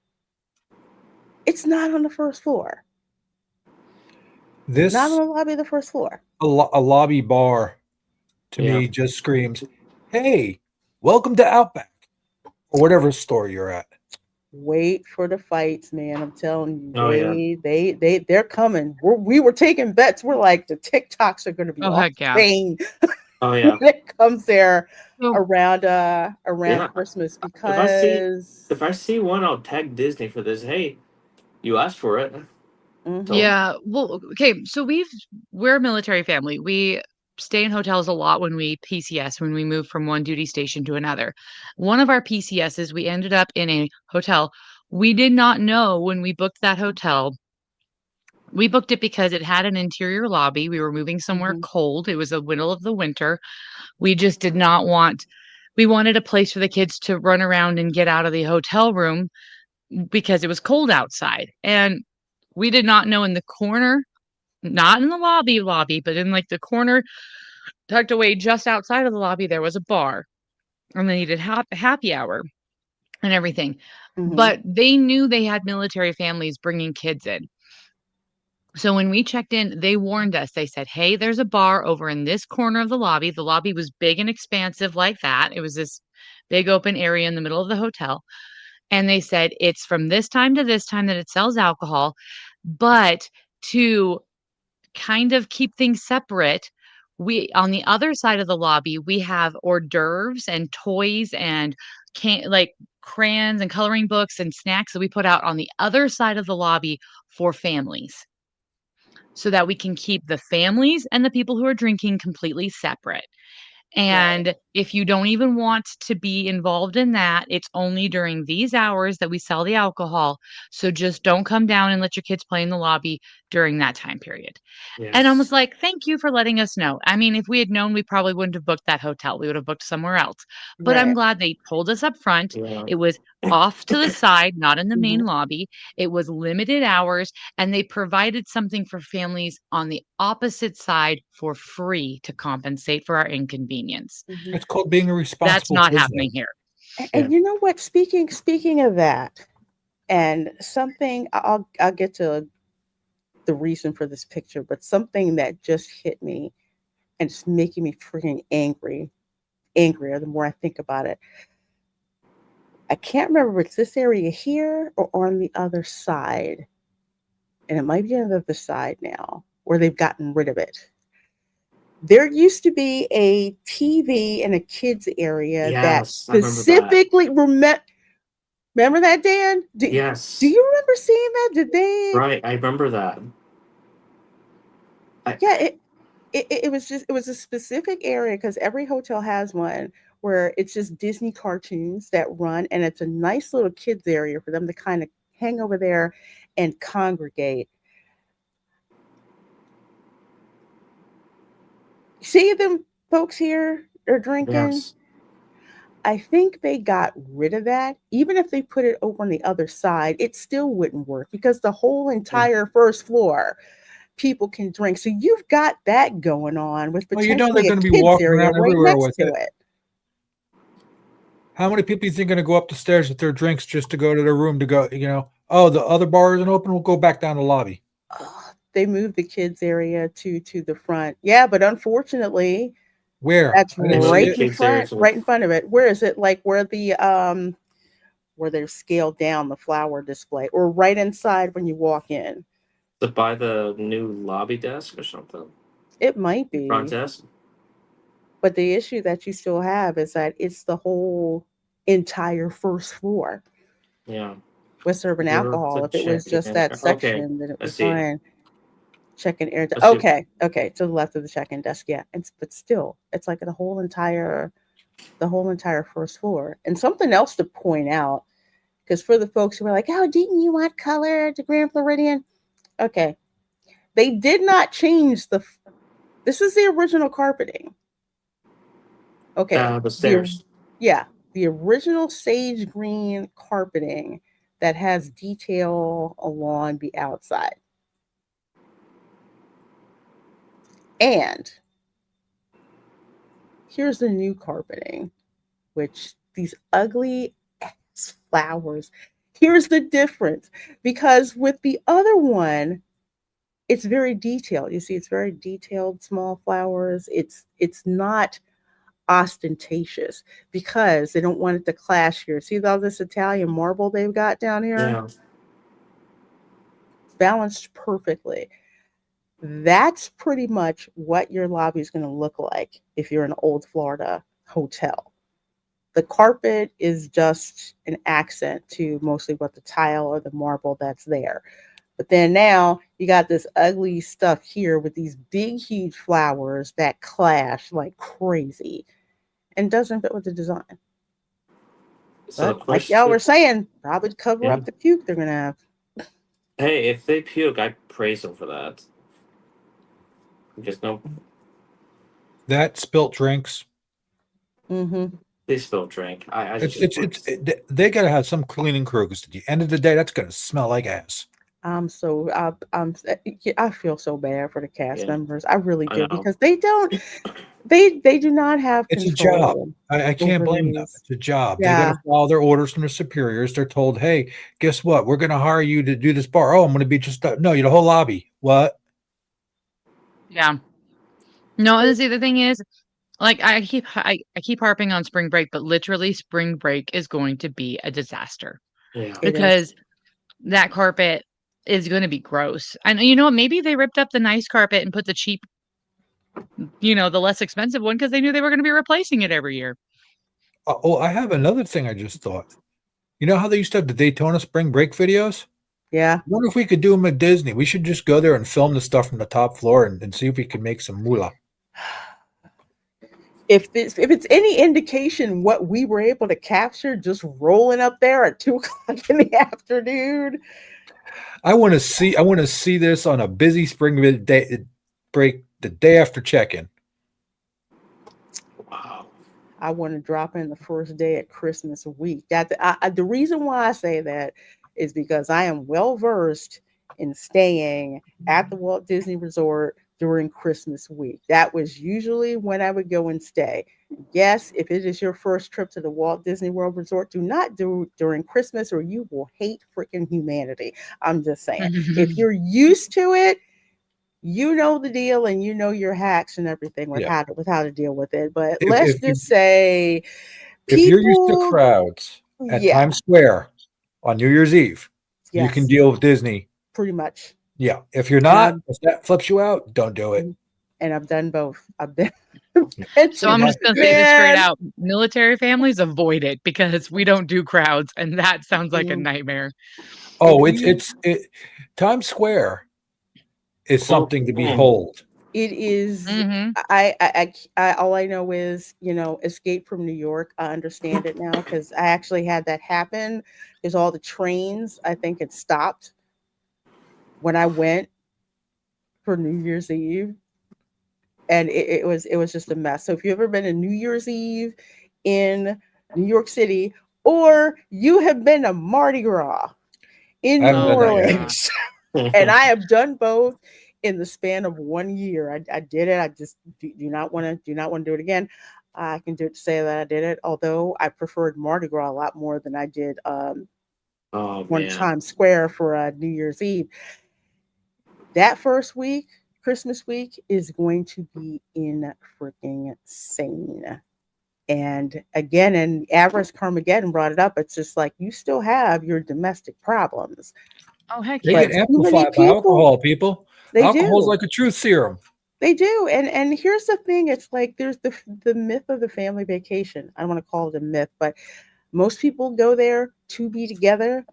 It's not on the first floor. Not on this the lobby of the first floor. a lobby bar to yeah, me just screams, "Hey, welcome to Outback or whatever store you're at." Wait for the fights, man. I'm telling you, oh yeah, they're coming. We were taking bets. We're like the TikToks are gonna be Oh, off heck yeah. the chain oh when yeah, it comes there So, around yeah. Christmas If I see because if I see one, I'll tag Disney for this. Hey, you asked for it. Tell them. mhm, yeah, well, okay, so we're a military family. We stay in hotels a lot when we PCS, when we move from one duty station to another. One of our PCSs, we ended up in a hotel We did not know when we booked that hotel. We booked it because it had an interior lobby. We were moving somewhere Mhm. cold. It was the middle of the winter. We just did not want we wanted a place for the kids to run around and get out of the hotel room because it was cold outside. And we did not know in the corner, not in the lobby, but in like the corner tucked away just outside of the lobby, there was a bar and they needed happy hour and everything. Mhm. But they knew they had military families bringing kids in. So when we checked in, they warned us. They said, "Hey, there's a bar over in this corner of the lobby." The lobby was big and expansive like that. It was this big open area in the middle of the hotel. And they said, "It's from this time to this time that it sells alcohol, but to kind of keep things separate, we on the other side of the lobby, we have hors d'oeuvres and toys and like crayons and coloring books and snacks that we put out on the other side of the lobby for families." So that we can keep the families and the people who are drinking completely separate. Right. And if you don't even want to be involved in that, it's only during these hours that we sell the alcohol. So just don't come down and let your kids play in the lobby during that time period. And I was Yes. like, "Thank you for letting us know." I mean, if we had known, we probably wouldn't have booked that hotel. We would have booked somewhere else. But I'm Right. glad they told us up front. Yeah. It was off to the side, not in the main Mhm. lobby. It was limited hours, and they provided something for families on the opposite side for free to compensate for our inconvenience. Mhm. It's called being a That's responsible not happening business. here. Yeah. And you know what? Speaking of that, and something I'll get to the reason for this picture, but something that just hit me and it's making me freaking angrier the more I think about it. I can't remember if it's this area here or on the other side, and it might be on the other side now, where they've gotten rid of it. There used to be a TV in a kids area that Yes, I remember that. specifically remember that, Dan? Do Yes. you remember seeing that? Did they? Right, I remember that. I Yeah, it was just it was a specific area because every hotel has one where it's just Disney cartoons that run, and it's a nice little kids area for them to kind of hang over there and congregate. See them folks here are drinking. yes. I think they got rid of that. Even if they put it over on the other side, it still wouldn't work because the whole Yeah. entire first floor people can drink. So you've got that going on with Well, you know they're potentially a going to be kids walking area around right everywhere next with to it. it. How many people you think are going to go up the stairs with their drinks just to go to their room to go, oh, the other bar isn't open, we'll go back down the lobby. They moved the kids area to the front. Yeah, but unfortunately, Where? that's I didn't They see moved the right it. in kids there front, to right in front of it. Where is it? Like where they've scaled down the flower display, or right inside when you walk in. buy the new lobby desk or something. It might Front be, desk. but the issue that you still have is that it's the whole entire first floor Yeah. with serving You have to alcohol. If it was check just in. that Okay. section, then it I was see it. fine. Check-in area. I see it. Okay, to the left of the check-in desk. Yeah, but still, it's like the whole entire first floor. And something else to point out, because for the folks who are like, "Oh, didn't you want color to Grand Floridian?" Okay, they did not change the. This is the original carpeting. Okay, The stairs. yeah, the original sage green carpeting that has detail along the outside. And here's the new carpeting, which these ugly ass flowers. Here's the difference, because with the other one, it's very detailed. You see, it's very detailed, small flowers. It's not ostentatious because they don't want it to clash here. See all this Italian marble they've got down here? Yeah. Balanced perfectly. That's pretty much what your lobby is going to look like if you're an old Florida hotel. The carpet is just an accent to mostly what the tile or the marble that's there. But then now you got this ugly stuff here with these big, huge flowers that clash like crazy and doesn't fit with the design. So the But like y'all question, were saying, probably cover yeah. up the puke they're gonna have. Hey, if they puke, I praise them for that. Because no, That spilt drinks. Mm-hmm. they still drink. I It's just they got to have some cleaning crew because at the end of the day, that's going to smell like ass. I feel so bad for the cast yeah, members. I really I do know. because they do not have It's a job. control I can't over blame them. these. It's a job. They got Yeah. to follow their orders from their superiors. They're told, "Hey, guess what? We're going to hire you to do this bar." Oh, I'm going to be just no, you're the whole lobby. What? Yeah. No, and see, the thing is, like, I keep harping on spring break, but literally spring break is going to be a disaster Yeah. It is. because that carpet is gonna be gross. And you know what? Maybe they ripped up the nice carpet and put the cheap, the less expensive one because they knew they were gonna be replacing it every year. Oh, I have another thing I just thought. You know how they used to have the Daytona spring break videos? Yeah. I wonder if we could do them at Disney. We should just go there and film the stuff from the top floor and see if we can make some moolah. If it's any indication what we were able to capture just rolling up there at 2 o'clock in the afternoon. I want to see this on a busy spring day break the day after check-in. Wow. I want to drop in the first day at Christmas week. The reason why I say that is because I am well versed in staying at the Walt Disney Resort during Christmas week. That was usually when I would go and stay. Yes, if it is your first trip to the Walt Disney World Resort, do not do during Christmas or you will hate freaking humanity. I'm just saying. If you're used to it, you know the deal and you know your hacks and everything with Yeah. how to deal with it. But If let's if you just say if you're used to people, crowds at yeah, Times Square on New Year's Eve, you can yes, deal with Disney. pretty much. Yeah. If you're And not, if that flips you out, don't do it. I've done both. I've been, been So to, I'm Yeah. just gonna say this straight man. out. Military families, avoid it because we don't do crowds, and that sounds like a mm, nightmare. If Oh, you, Times Square is something to Mm. behold. it is. Mhm. All I know is, Escape from New York. I understand it now because I actually had that happen. Because all the trains, I think, had stopped when I went for New Year's Eve, and it was just a mess. So if you've ever been to New Year's Eve in New York City, or you have been to Mardi Gras I in haven't New Oh done that my yet. gosh. Orleans, and I have done both in the span of 1 year. I did it. I just do not want to do it again. I can do it to say that I did it, although I preferred Mardi Gras a lot more than I did Oh one man. Times Square for New Year's Eve. That first week, Christmas week, is going to be in freaking insane. And again, and Avarice Carmageddon brought it up. It's just like you still have your domestic problems, Oh, heck They yeah. but get too many amplified by people, alcohol, people. they Alcohol's do. like a truth serum. They do. And here's the thing, it's like there's the myth of the family vacation. I don't want to call it a myth, but most people go there to be together.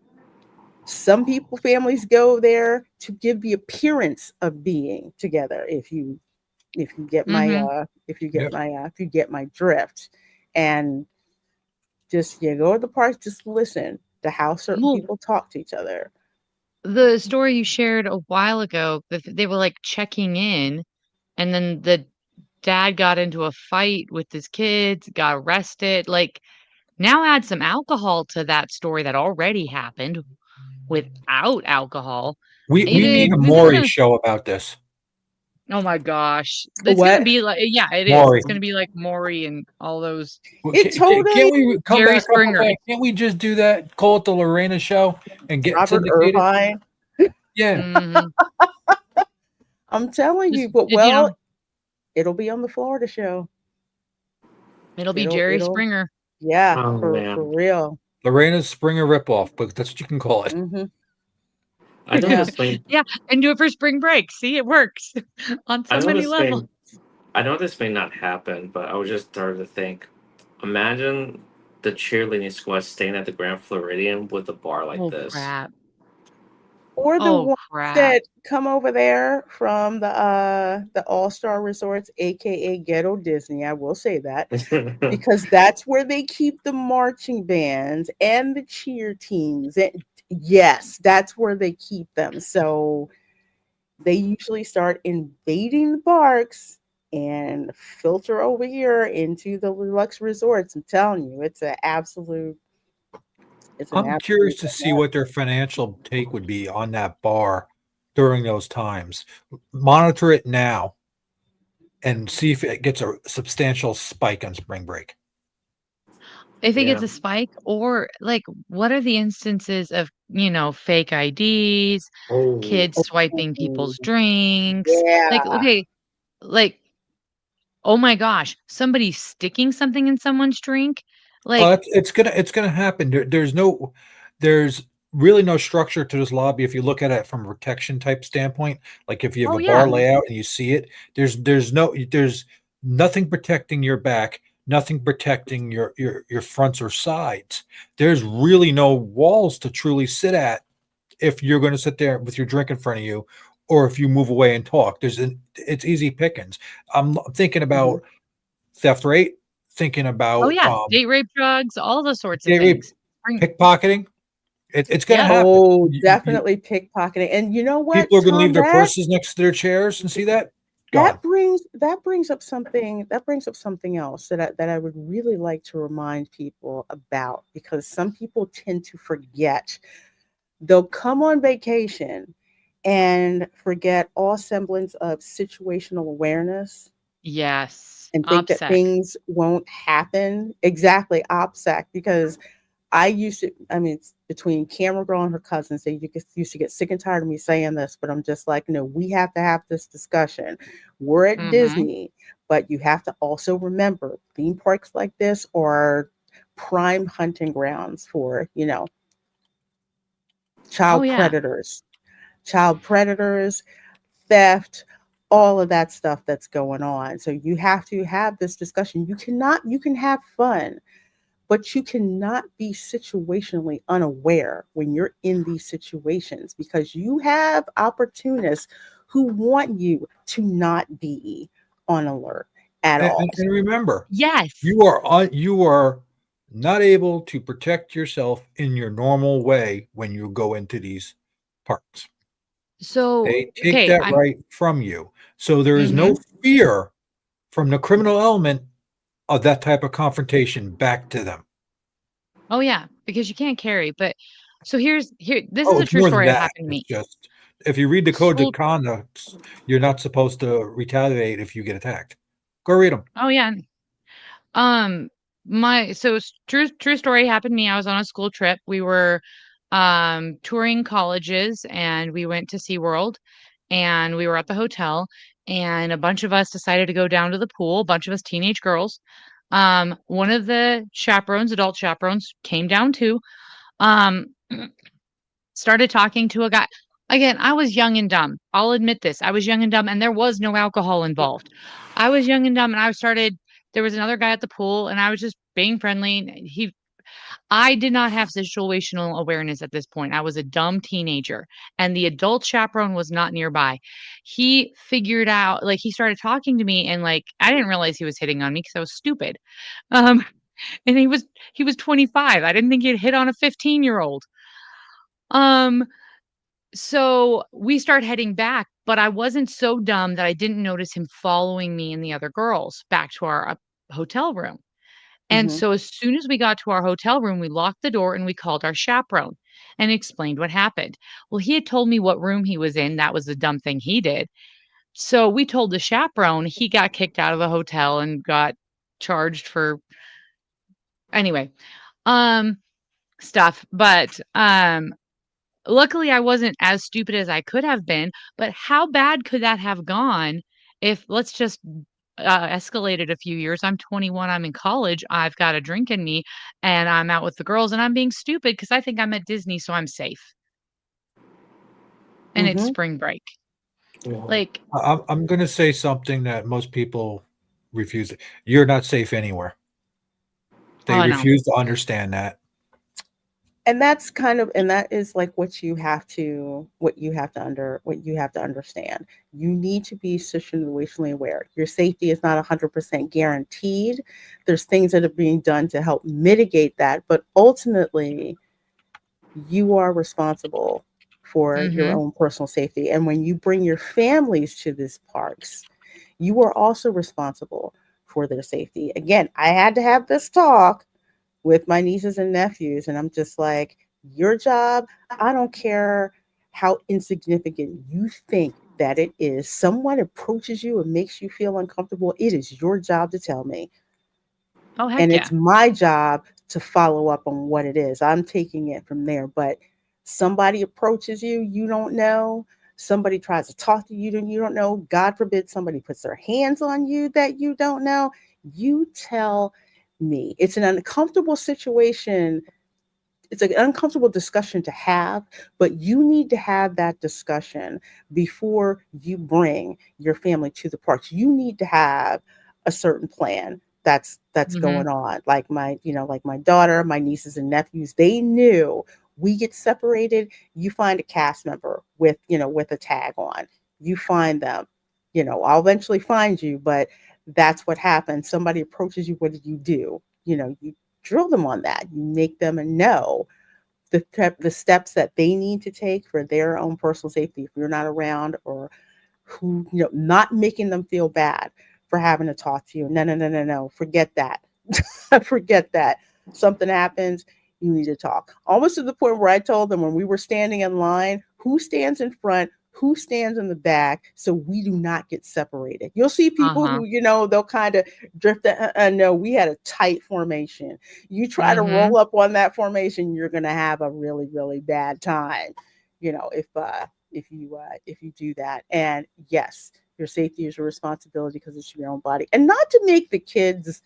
Some people families go there to give the appearance of being together. If you get my Mhm. Yep. if you get my drift, and just you go to the parks, just listen to how certain Well, people talk to each other. the story you shared a while ago, that they were, like, checking in, and then the dad got into a fight with his kids, got arrested, like, now add some alcohol to that story that already happened without alcohol. We It is need a this is Maury gonna show about this. oh my gosh. It's gonna What? be like yeah, it is. Maury. It's gonna be like Maury and all those It Can't totally we come Jerry back up with Springer. that? Can't we just do that? Call it the Lorena show and get Robert syndicated? Irvine. Yeah. Mhm. I'm telling you, but Just, it'll be on the Florida show. it'll be Jerry It'll Springer. Yeah, Oh for man. real. Lorena's Springer ripoff, but that's what you can call it. Hmm. I know Yeah. this thing. Yeah, and do it for spring break. See, it works on I so know many this levels. thing. I know this may not happen, but I was just started to think. Imagine the cheerleading squad staying at the Grand Floridian with a bar like Oh, this. crap. or the Oh, ones crap. that come over there from the All-Star Resorts, aka Ghetto Disney. I will say that because that's where they keep the marching bands and the cheer teams. Yes, that's where they keep them. So they usually start invading the parks and filter over here into the deluxe resorts. I'm telling you, it's an I'm curious absolute to see what their financial take would be on that bar during those times. Monitor it now and see if it gets a substantial spike on spring break. If it gets Yeah. a spike or, like, what are the instances of, fake IDs, Oh. kids swiping people's drinks? Like, yeah. okay, like, oh my gosh, somebody sticking something in someone's drink? Like, It's gonna happen. There's really no structure to this lobby if you look at it from a protection type standpoint. Like if you have oh, a bar yeah. Mhm. layout and you see it, there's nothing protecting your back, nothing protecting your fronts or sides. There's really no walls to truly sit at if you're going to sit there with your drink in front of you, or if you move away and talk. It's easy pickings. I'm thinking Mhm. about theft rate, thinking Oh, about yeah, date rape, drugs, all those sorts of date rape, things. Bring pickpocketing. It's going to Yeah. happen. Oh, definitely pickpocketing. And you know what, People are going to leave Tom? their purses next to their chairs and see that gone. That brings up something else that I would really like to remind people about, because some people tend to forget. They'll come on vacation and forget all semblance of situational awareness Yes. and think that OPSEC. things won't happen. Exactly, OPSEC, because I mean, it's between Camera Girl and her cousins, used to get sick and tired of me saying this, but I'm just like, no, we have to have this discussion. We're at Mhm. Disney, but you have to also remember theme parks like this are prime hunting grounds for, Oh, child yeah. predators, child predators, theft, all of that stuff that's going on. So you have to have this discussion. You can have fun, but you cannot be situationally unaware when you're in these situations, because you have opportunists who want you to not be on alert at And, all. and, and remember, Yes. you are not able to protect yourself in your normal way when you go into these parks. So, They take okay, that right from you. So there is no mhm. fear from the criminal element of that type of confrontation back to them. Oh, yeah, because you can't carry, but so this is Oh, a it's true more than story that that. happened to It's me. just if you read the codes of School conduct, you're not supposed to retaliate if you get attacked. Go read them. Oh, yeah. Um, true story happened to me. I was on a school trip. We were touring colleges and we went to SeaWorld and we were at the hotel and a bunch of us decided to go down to the pool, a bunch of us teenage girls. One of the chaperones, adult chaperones, came down too. Um, started talking to a guy. Again, I was young and dumb. I'll admit this. I was young and dumb and there was no alcohol involved. I was young and dumb and there was another guy at the pool and I was just being friendly. I did not have situational awareness at this point. I was a dumb teenager and the adult chaperone was not nearby. He figured out, like, he started talking to me and like, I didn't realize he was hitting on me because I was stupid. Um, and he was 25. I didn't think he'd hit on a 15-year-old. Um, so we start heading back, but I wasn't so dumb that I didn't notice him following me and the other girls back to our hotel room. And Hmm. so as soon as we got to our hotel room, we locked the door and we called our chaperone and explained what happened. Well, he had told me what room he was in. That was the dumb thing he did. So we told the chaperone, he got kicked out of the hotel and got charged for anyway, um stuff. But luckily, I wasn't as stupid as I could have been, but how bad could that have gone if let's just escalated a few years. I'm 21, I'm in college, I've got a drink in me, and I'm out with the girls, and I'm being stupid because I think I'm at Disney, so I'm safe. And it's Hmm. spring break. Yeah. Like, I'm going to say something that most people refuse. You're not safe anywhere. They oh no. refuse to understand that. And that's kind of, and that is like what you have to understand. You need to be situationally aware. Your safety is not 100% guaranteed. There's things that are being done to help mitigate that, but ultimately you are responsible for your Mhm. own personal safety. And when you bring your families to these parks, you are also responsible for their safety. Again, I had to have this talk with my nieces and nephews, and I'm just like, your job, I don't care how insignificant you think that it is. Someone approaches you and makes you feel uncomfortable. It is your job to tell me. Oh, heck And yeah. it's my job to follow up on what it is. I'm taking it from there. But somebody approaches you, you don't know. Somebody tries to talk to you, and you don't know. God forbid somebody puts their hands on you that you don't know. You tell me. It's an uncomfortable situation, it's an uncomfortable discussion to have, but you need to have that discussion before you bring your family to the parks. You need to have a certain plan that's going Mhm. on. Like like my daughter, my nieces and nephews, they knew we get separated, you find a cast member with, with a tag on. You find them. I'll eventually find you, but that's what happens. Somebody approaches you, what do? You drill them on that. You make them know the steps that they need to take for their own personal safety if you're not around, or not making them feel bad for having to talk to you. No, no, no, no, no. Forget that. Forget that. Something happens, you need to talk. Almost to the point where I told them when we were standing in line, who stands in front, who stands in the back, so we do not get separated. You'll see people Uh-huh. who, they'll kind of drift. No, we had a tight formation. You try to Mhm. roll up on that formation, you're going to have a really, really bad time. If you do that. And yes, your safety is your responsibility because it's your own body, and not to make the kids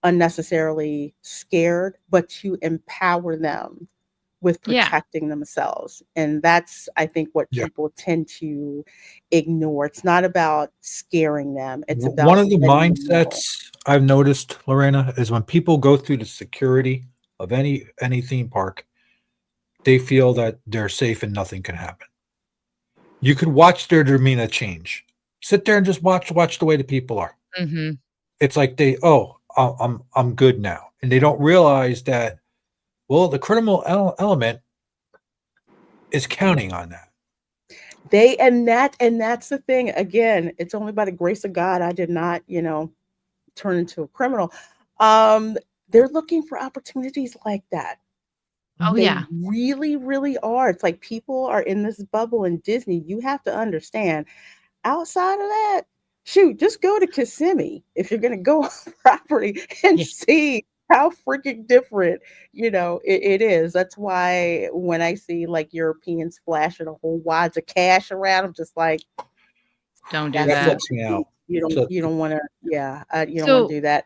unnecessarily scared, but to empower them with Yeah. protecting themselves. And that's, I think, what Yeah. people tend to ignore. It's not about scaring them, it's One about of the letting them know. mindsets I've noticed, Lorena, is when people go through the security of any theme park, they feel that they're safe and nothing can happen. You could watch their demeanor change. Sit there and just watch the way the people are. Mhm. It's like I'm good now, and they don't realize that. Well, the criminal element is counting on that. And that's the thing. Again, it's only by the grace of God I did not, turn into a criminal. Um, they're looking for opportunities like that. Oh, They yeah. really, really are. It's like people are in this bubble in Disney. You have to understand, outside of that, shoot, just go to Kissimmee if you're going to go on property and Yeah. see how freaking different, it is. That's why when I see like Europeans flashing a whole wads of cash around, I'm just like, Don't do that's That that. not flips the me key. out. You don't, So you don't want to, yeah, you don't want So, to do that.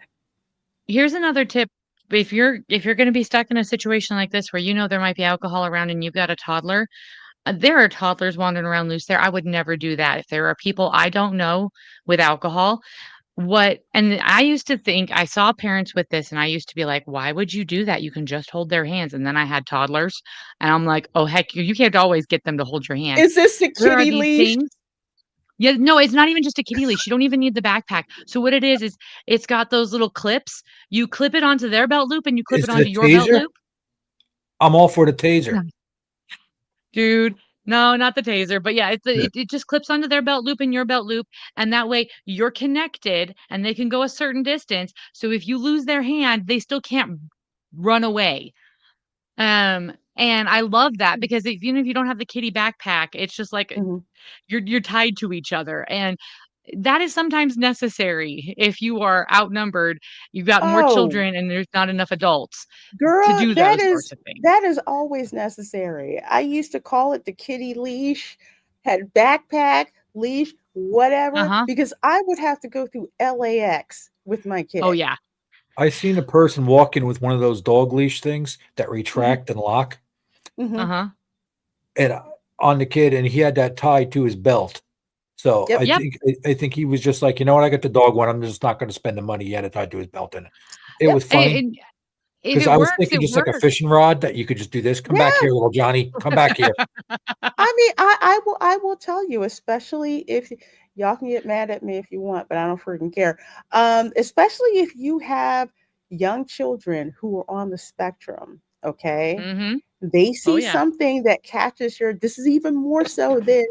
here's another tip. If you're gonna be stuck in a situation like this where you know there might be alcohol around and you've got a toddler, there are toddlers wandering around loose there. I would never do that. If there are people I don't know with alcohol, and I used to think I saw parents with this, and I used to be like, "Why would you do that? You can just hold their hands." And then I had toddlers, and I'm like, "Oh, heck, you can't always get them to hold your hand." Is this the There are kitty these leash? things. Yeah, no, it's not even just a kitty leash. You don't even need the backpack. So what it is it's got those little clips. You clip it onto their belt loop, and you clip is it it onto a your belt taser? loop. I'm all for the taser. Dude, no, not the taser, but yeah, Yeah. it just clips onto their belt loop and your belt loop, and that way you're connected and they can go a certain distance. So if you lose their hand, they still can't run away. And I love that because even if you don't have the kitty backpack, it's just like Mhm. you're tied to each other, and that is sometimes necessary if you are outnumbered, you've got more Oh, children, and there's not enough adults to girl, do that those is sorts of things. that is always necessary. I used to call it the kitty leash, had backpack, leash, whatever, Uh-huh. because I would have to go through LAX with my Oh, kid. yeah. I seen a person walking with one of those dog leash things that Mhm, retract and lock, mhm. Uh-huh. and on the kid, and he had that tied to his belt. So Yep. I Yep. think I think he was just like, you know what, I got the dog one. I'm just not going to spend the money. He had it tied to his belt, and it Yep. was funny. If Because it I was works, thinking it just like a works. fishing rod that you could just do this. Come back Yeah. here, little Johnny. Come back here. I mean, I will tell you, especially if y'all can get mad at me if you want, but I don't freaking care. Especially if you have young children who are on the spectrum, okay? Mhm. They Oh, see yeah. something that catches your, this is even more so than,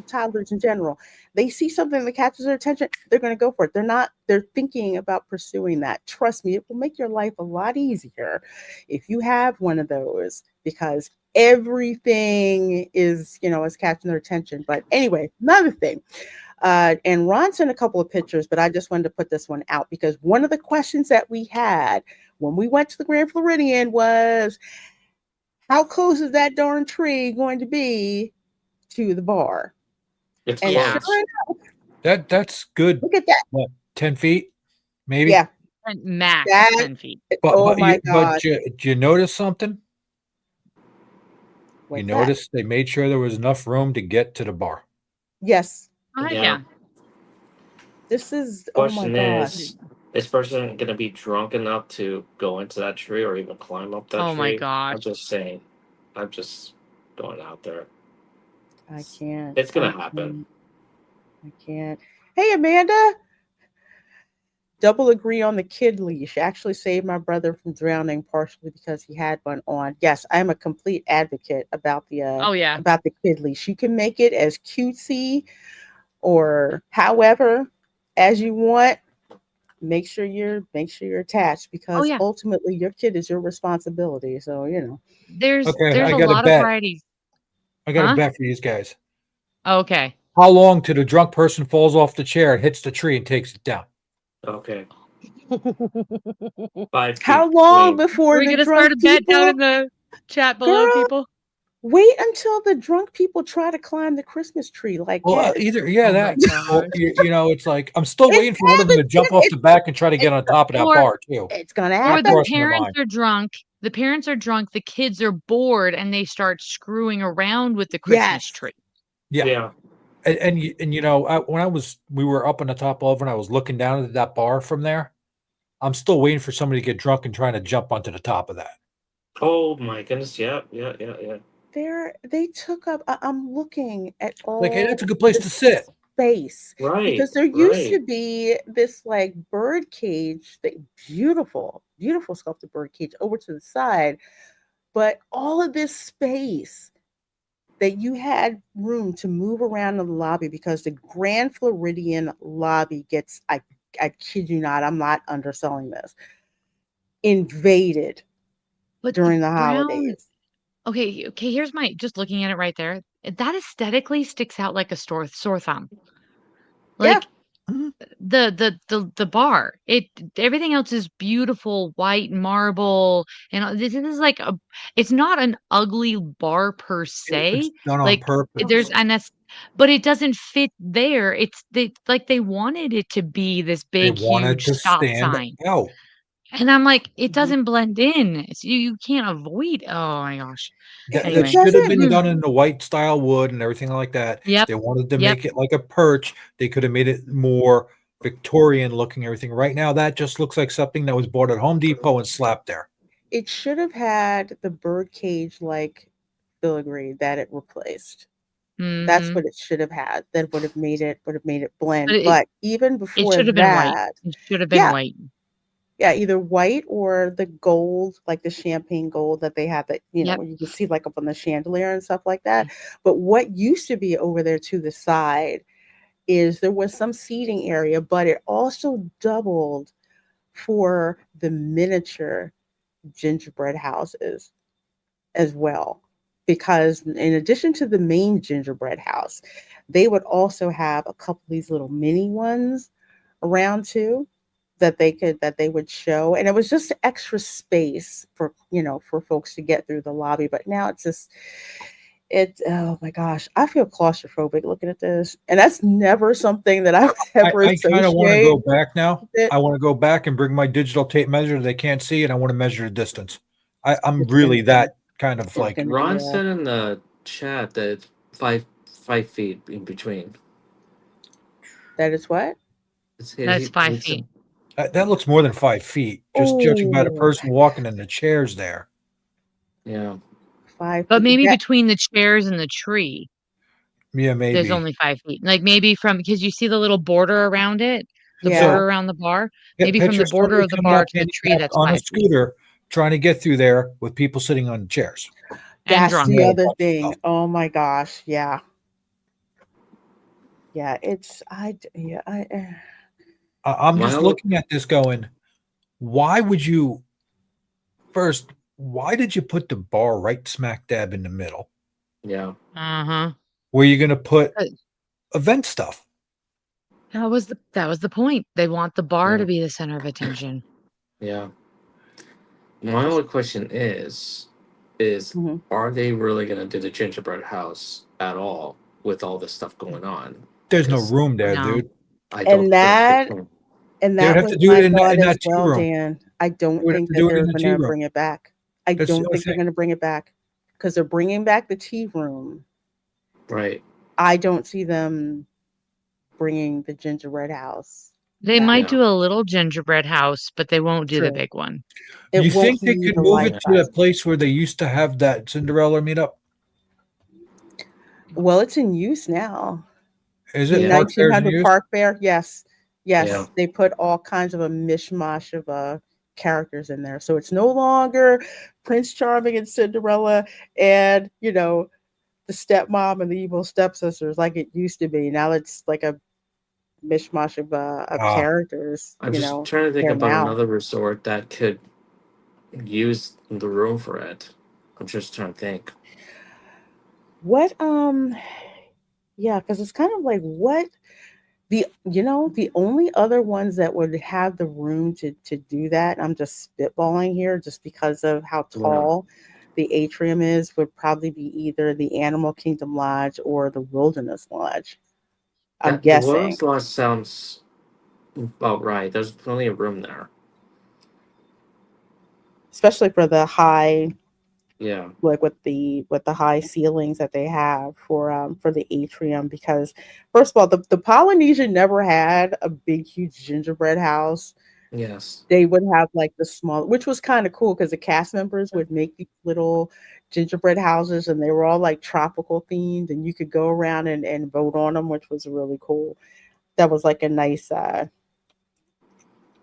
toddlers in general. They see something that catches their attention, they're going to go for it. They're thinking about pursuing that. Trust me, it will make your life a lot easier if you have one of those, because everything is catching their attention. But anyway, another thing. And Ron sent a couple of pictures, but I just wanted to put this one out because one of the questions that we had when we went to the Grand Floridian was, how close is that darn tree going to be to the bar? It's And Yeah. sure close. enough, That's good. look at that. What, 10 feet, maybe? Yeah, And max that. 10 feet. But Oh but my God, you notice something? You what's that? notice they made sure there was enough room to get to the bar. Yes, Oh, heck Yeah. yeah. this is. Oh my Question gosh. is person gonna be drunk enough to go into that tree or even climb up that Oh my tree? gosh. I'm just saying. I'm just going out there. I can't. It's gonna I happen. can't. I can't. Hey, Amanda. Double agree on the kid leash. Actually saved my brother from drowning partially because he had one on. Yes, I am a complete advocate Oh, yeah. about the kid leash. You can make it as cutesy or however as you want. Make sure you're attached, Oh, because yeah. ultimately your kid is your responsibility. So Okay, There's I a got a lot of bet. varieties. I got a Huh? bet for these guys. Okay. How long till the drunk person falls off the chair, hits the tree, and takes it down? Okay. 5 feet how long between. before We're the gonna start drunk a bet down in people, the chat below, girl, people. wait until the drunk people try to climb the Christmas tree like Well, kids. either Oh that, my or gosh. it's like I'm still It's waiting for one of them to jump off the back and try to get on top of that Or bar too. it's gonna That or the happen. crossed my parents mind. are drunk. The parents are drunk, the kids are bored, and they start screwing around with the Christmas Yes. tree. Yeah, Yeah. when we were up on the top of and I was looking down at that bar from there. I'm still waiting for somebody to get drunk and trying to jump onto the top of that. Oh my goodness. Yeah. Yeah. Yeah. Yeah. They took up. I'm looking at Like, hey, all that's a good place the to sit. space, Right. because there used to Right. be this like bird cage, beautiful, beautiful sculpted bird cage over to the side, but all of this space that you had room to move around in the lobby, because the Grand Floridian lobby gets, I kid you not, I'm not underselling this, invaded But the during the brown holidays. okay, here's my just looking at it right there. That aesthetically sticks out like a sore thumb. Yeah, Like the bar. Everything else is beautiful white marble, and this is like a it's not an ugly bar per se. It's done on Like there's purpose. and that's but it doesn't fit there. They wanted it to be this They big wanted huge to stop stand sign. out. And I'm like, it mhm. doesn't blend in. You can't avoid. Oh my gosh. That It Anyway. should have doesn't. been done in the white style wood and everything like that. Yep. They wanted to Yep. make it like a perch. They could have made it more Victorian looking, everything. Right now, that just looks like something that was bought at Home Depot and slapped there. It should have had the birdcage like filigree that it replaced. That's Mhm. what it should have had. That would have made it But blend. it But even it before should have been white. that, It should have been yeah, white. yeah, either white or the gold, like the champagne gold that they have, that Yep. you can see like up on the chandelier and stuff like that. But what used to be over there to the side is there was some seating area, but it also doubled for the miniature gingerbread houses as well. Because in addition to the main gingerbread house, they would also have a couple of these little mini ones around too, that they would show, and it was just extra space for for folks to get through the lobby. But now it's oh my gosh, I feel claustrophobic looking at this, and that's never something that I would ever I kind of want to associate go back now. with it. I want to go back and bring my digital tape measure. They can't see it. I want to measure the distance. I'm It's gonna really be that kind of it's like. gonna be Ron said in the chat that it's 5 feet in between. that is what. It's, That's he, 5 he said feet. That looks more than 5 feet, just judging by the Oh, person walking in the chairs there. Yeah. But 5 feet. maybe That between the chairs and the tree, Yeah, there's maybe. only 5 feet. Like, maybe from because you see the little border around it, the yeah. border So around the bar? yeah, Maybe from picture the border somebody of the coming bar up to the tree, handicapped that's on a 5 feet, scooter trying to get through there with people sitting on chairs. and That's drunk. the Yeah, a other bunch of thing. stuff. Oh my gosh. Yeah. Yeah. It's yeah. I'm My just only looking at this going, why would you first, why did you put the bar right smack dab in the middle? yeah. Uh-huh. Where you're gonna put But event stuff? that was the point. They want the bar to Yeah. be the center of attention. Yeah. My only question is Mhm. are they really gonna do the gingerbread house at all with all this stuff going on? There's no Because room there, No. dude. I don't And think they that can. and They would that have was to do my it in thought that as tea well, room. Dan. I They don't would have think to that do it in they're the tea gonna room. bring it back. I That's the don't only think they're thing. gonna bring it back because they're bringing back the tea room. Right. I don't see them bringing the gingerbread house They might back. Yeah. do a little gingerbread house, but they won't do the True. big one. It You won't think they be could the move life it Yeah. to the size. place where they used to have that Cinderella meetup? Well, it's in use now. Is The it Yeah. Park Fairs in 1900 use? Park Fair, yes. Yeah. Yes, they put all kinds of a mishmash of, characters in there, so it's no longer Prince Charming and Cinderella and, the stepmom and the evil stepsisters like it used to be. Now it's like a mishmash of Ah, characters, I'm just trying to think there about now. another resort that could use the room for it. I'm just trying to think. What, yeah, because it's kind of like what the only other ones that would have the room to do that, I'm just spitballing here just because of how Yeah. tall the atrium is, would probably be either the Animal Kingdom Lodge or the Wilderness Lodge. I'm That the guessing, Wilderness Lodge sounds about right. There's plenty of room there. especially for the high, Yeah. like with the high ceilings that they have for the atrium. Because first of all, the Polynesian never had a big huge gingerbread house. Yes. They would have like the small, which was kind of cool because the cast members would make these little gingerbread houses and they were all like tropical themed and you could go around and vote on them, which was really cool. That was like a nice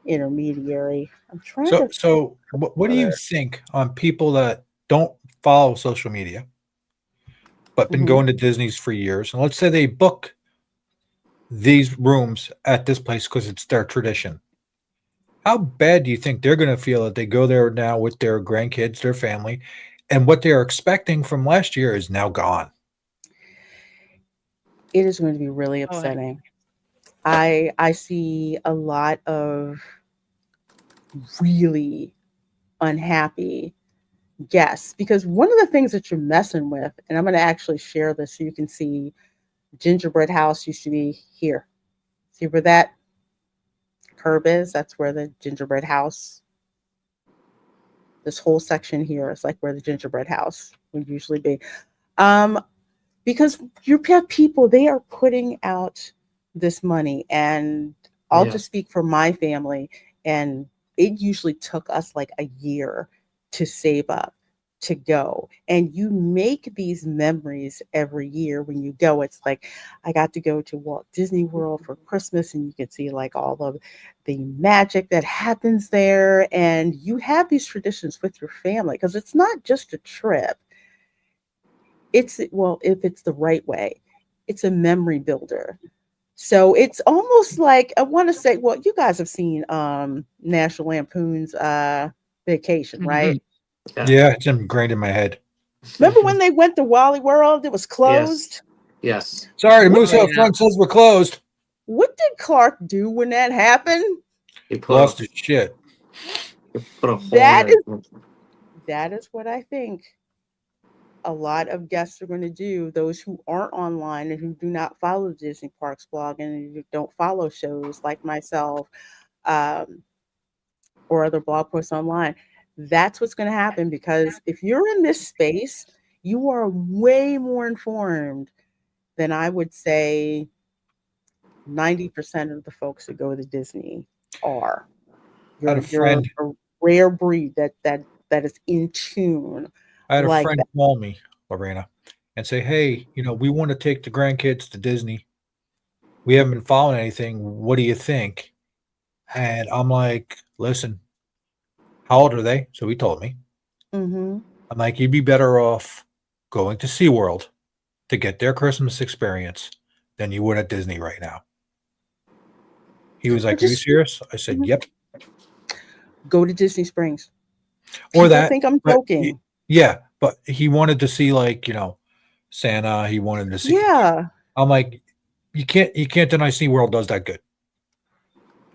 intermediary. I'm trying so to think so what do you other. think on people that don't follow social media but been Mhm. going to Disney's for years, and let's say they book these rooms at this place because it's their tradition? How bad do you think they're going to feel that they go there now with their grandkids, their family, and what they're expecting from last year is now gone? It is going to be really Oh, I upsetting. I see a lot of really unhappy guests because one of the things that you're messing with, and I'm going to actually share this so you can see, gingerbread house used to be here. See where that curb is? That's where the gingerbread house, this whole section here is like where the gingerbread house would usually be. Um, because you have people, they are putting out this money, and I'll Yeah. just speak for my family, and it usually took us like a year to save up to go. And you make these memories every year when you go. It's like I got to go to Walt Disney World for Christmas, and you can see like all of the magic that happens there. And you have these traditions with your family because it's not just a trip, it's, well, if it's the right way, it's a memory builder. So it's almost like, I want to say, well, you guys have seen National Lampoon's Vacation, mhm. right? Yeah. Yeah, it's ingrained in my head. Remember when they went to Wally World? It was Yes. closed. Yes. Sorry, the What moose Oh, did out yeah. front says we're closed. what did Clark do when that happened? He put Lost a his shit. he put a hole in That is it. that is what I think a lot of guests are going to do. Those who aren't online and who do not follow Disney Parks blog and who don't follow shows like myself, um, or other blog posts online. That's what's going to happen because if you're in this space, you are way more informed than I would say 90% of the folks that go to Disney are. I had a You're friend. a rare breed that is in tune I had a like friend that. call me, Lorena, and say, "Hey, we want to take the grandkids to Disney. We haven't been following anything. What do you think?" And I'm like, "Listen, how old are they?" So he told me. Mhm. I'm like, "You'd be better off going to SeaWorld to get their Christmas experience than you would at Disney right now." He was Or like, "Are you just serious?" I said, mhm, "Yep." go to Disney Springs. Or People that, think I'm but joking. yeah, but he wanted to see like, Santa, he wanted to see. Yeah. I'm like, you can't deny SeaWorld does that good.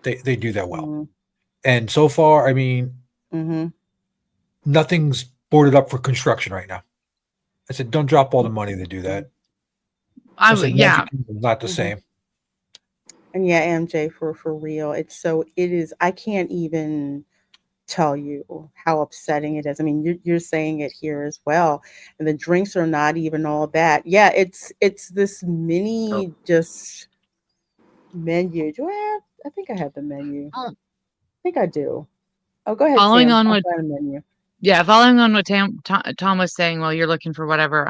They do that well. Mm, And so far, I mean, mhm. nothing's boarded up for construction right now. I said, don't drop all the money to do that. I said, Yeah. Magic Kingdom's not the Mhm. same. And yeah, MJ, for real. It is, I can't even tell you how upsetting it is. I mean, you're saying it here as well. And the drinks are not even all that. Yeah, it's this Oh, mini just menu. Do I have I think I have the menu. Oh, I think I do. Oh, go ahead, following Sam. on I'll what find a menu. yeah, following on what Tom was saying while you're looking for whatever.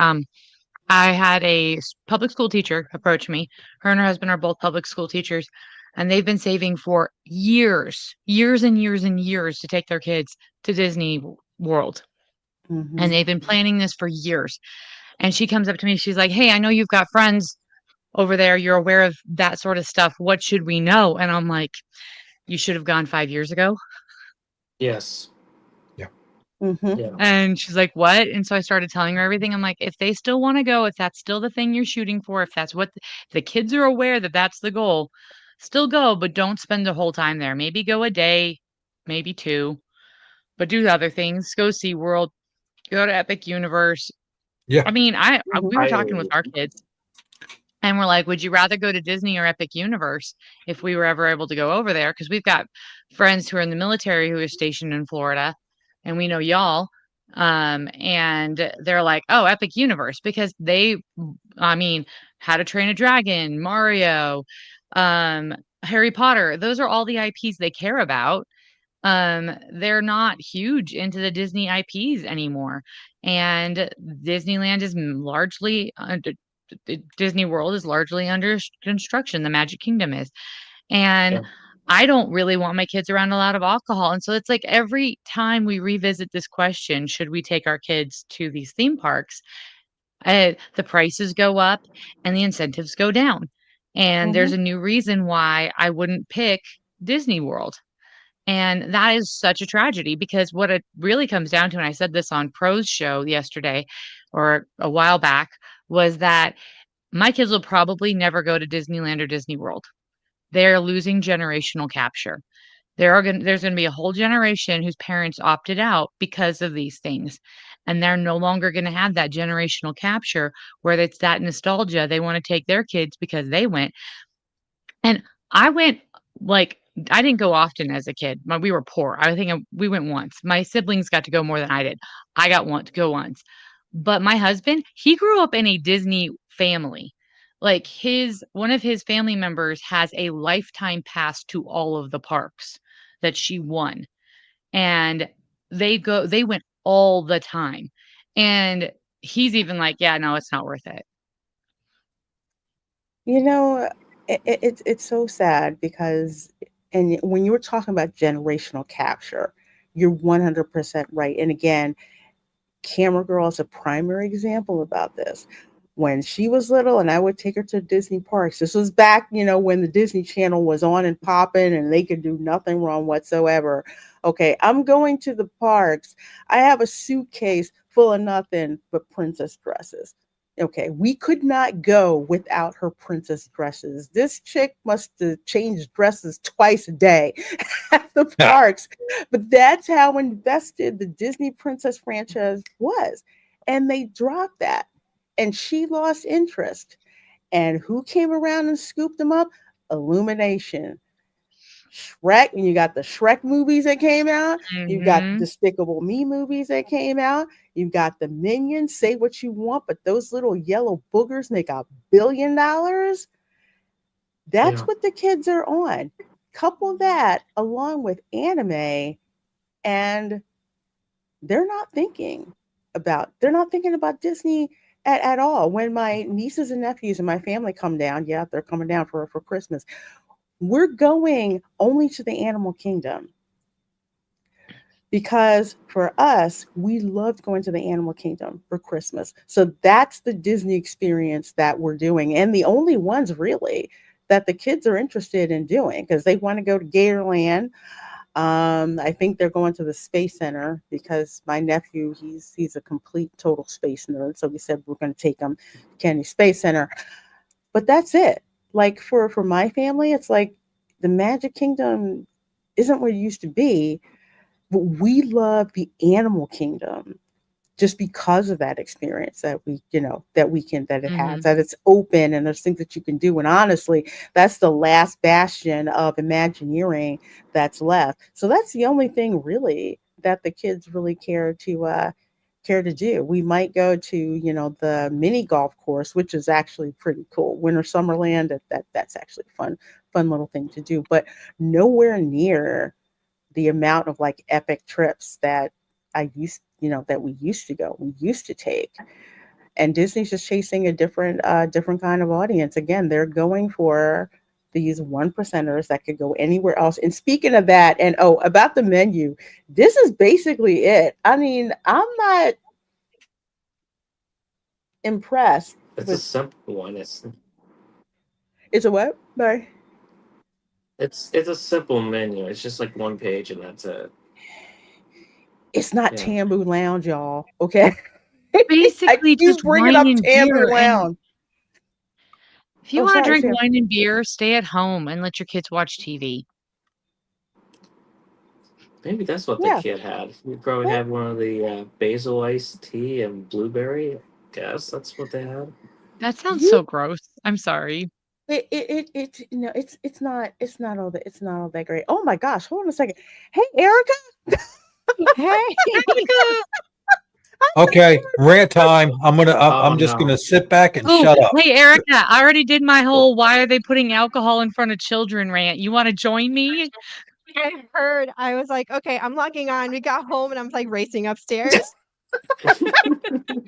I had a public school teacher approach me. Her and her husband are both public school teachers, and they've been saving for years, years and years and years to take their kids to Disney World. And Mhm. they've been planning this for years. And she comes up to me, she's like, "Hey, I know you've got friends over there. You're aware of that sort of stuff. What should we know?" And I'm like, "You should have gone 5 years ago." yes. Yeah. Mhm. Yeah. And she's like, "What?" And so I started telling her everything. I'm like, "If they still wanna go, if that's still the thing you're shooting for, if that's what the kids are aware that that's the goal, still go, but don't spend the whole time there. Maybe go a day, maybe 2, but do other things. Go SeaWorld, go to Epic Universe." Yeah. I mean, we Mhm. were I talking with our kids, and we're like, "Would you rather go to Disney or Epic Universe if we were ever able to go over there?" Because 'Cause we've got friends who are in the military who are stationed in Florida, and we know y'all, and they're like, "Oh, Epic Universe," because I mean, How to Train a Dragon, Mario, um, Harry Potter, those are all the IPs they care about. They're not huge into the Disney IPs anymore, and Disneyland is largely under Disney World is largely under construction, the Magic Kingdom is, and yeah. I don't really want my kids around a lot of alcohol, and so it's like every time we revisit this question, should we take our kids to these theme parks, the prices go up and the incentives go down, and there's Mhm. a new reason why I wouldn't pick Disney World. And that is such a tragedy because what it really comes down to, and I said this on Pro's show yesterday or a while back, was that my kids will probably never go to Disneyland or Disney World. They're losing generational capture. There's gonna be a whole generation whose parents opted out because of these things, and they're no longer gonna have that generational capture where it's that nostalgia. They wanna take their kids because they went, and I went, like I didn't go often as a kid. We were poor. I think we went once. My siblings got to go more than I did. I got one to go once. But my husband, he grew up in a Disney family. Like his one of his family members has a lifetime pass to all of the parks that she won. And they went all the time. And he's even like, "Yeah, no, it's not worth it." You know, it's so sad because, and when you were talking about generational capture, you're 100% right. And again, Camera Girl is a primary example about this. When she was little and I would take her to Disney parks, this was back, when the Disney Channel was on and popping and they could do nothing wrong whatsoever. Okay, I'm going to the parks. I have a suitcase full of nothing but princess dresses. Okay, we could not go without her princess dresses. This chick must have changed dresses twice a day at the Yeah. parks, but that's how invested the Disney Princess franchise was. And they dropped that. And she lost interest. And who came around and scooped them up? Illumination. Shrek, and you got the Shrek movies that came out. You've got Mhm. Despicable Me movies that came out. You've got the Minions. Say what you want, but those little yellow boogers make $1 billion. That's Yeah. what the kids are on. couple that along with anime, and they're not thinking about Disney at all. When my nieces and nephews and my family come down, yeah, they're coming down for Christmas. We're going only to the animal kingdom because for us, we loved going to the animal kingdom for Christmas. So that's the Disney experience that we're doing, and the only ones really that the kids are interested in doing because they want to go to Gatorland. I think they're going to the Space Center because my nephew, he's a complete total space nerd. So we said we're going to take him to Kennedy Space Center. But that's it. Like for my family, it's like the Magic Kingdom isn't what it used to be, but we love the animal kingdom just because of that experience that that it has, Mhm. that it's open and there's things that you can do. And honestly, that's the last bastion of Imagineering that's left. So that's the only thing really that the kids really care to do. We might go to, the mini golf course, which is actually pretty cool. Winter Summerland, that's actually a fun little thing to do, but nowhere near the amount of like epic trips that that we used to go, we used to take. And Disney's just chasing a different kind of audience. Again, they're going for these one percenters that could go anywhere else. And speaking of that, and about the menu, this is basically it. I mean, I'm not impressed It's a with simple one. it's a what? Sorry. It's a simple menu. It's just like one page and that's it. It's not Yeah. Tambu Lounge, y'all. Okay. I Basically, keep just bringing wine up and Tambu beer. And Lounge. if you Oh, want to sorry, drink Sam. wine and beer, stay at home and let your kids watch TV. Maybe that's what the Yeah. kid had. You probably Yeah. had one of the basil iced tea and blueberry. I guess that's what they had. That sounds You so gross. I'm sorry. it's not all that great. Oh my gosh, hold on a second. Hey, Erica, Hey. Okay, rant time. Oh I'm just no. gonna sit back and Oh, shut up. hey, Erica, I already did my whole "why are they putting alcohol in front of children" rant. You want to join me? I heard. I was like, okay, I'm logging on. We got home and I was like racing upstairs.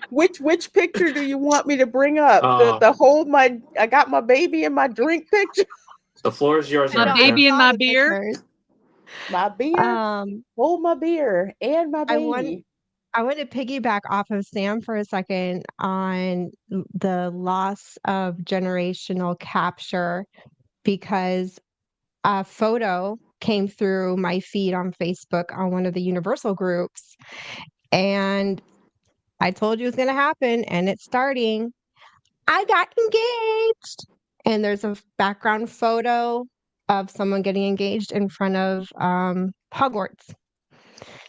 which picture do you want me to bring up? uh, The hold my I got my baby in my drink picture, the floor is yours, I My know I Erica. baby and saw my the beer? pictures. my beer, Um, hold my beer, and my I want baby. I want to piggyback off of Sam for a second on the loss of generational capture because a photo came through my feed on Facebook on one of the Universal groups, and I told you it was going to happen, and it's starting. I got engaged. And there's a background photo of someone getting engaged in front of Hogwarts.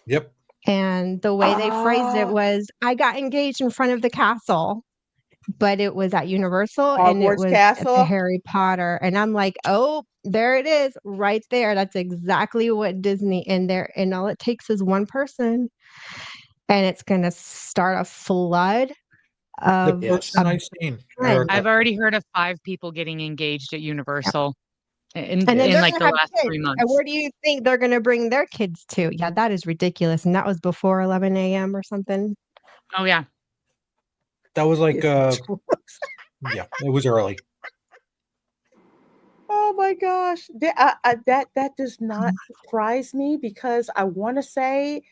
Yep. And the way they phrased it Oh, was, I got engaged in front of the castle, but it was at Universal and it Hogwarts was at the Castle. Harry Potter. And I'm like, oh, there it is right there. That's exactly what Disney in there. And all it takes is one person and it's going to start a flood The of Yes. person a I seen, ton. Erica. I've already heard of 5 people getting engaged at Universal in And then in they're like Yes. gonna the have last kids. 3 And months. where do you think they're gonna bring their kids to? Yeah, that is ridiculous. And that was before 11 AM or something. Oh yeah. That was like It's- yeah, it was early. Oh my gosh, that does not surprise me because I want to say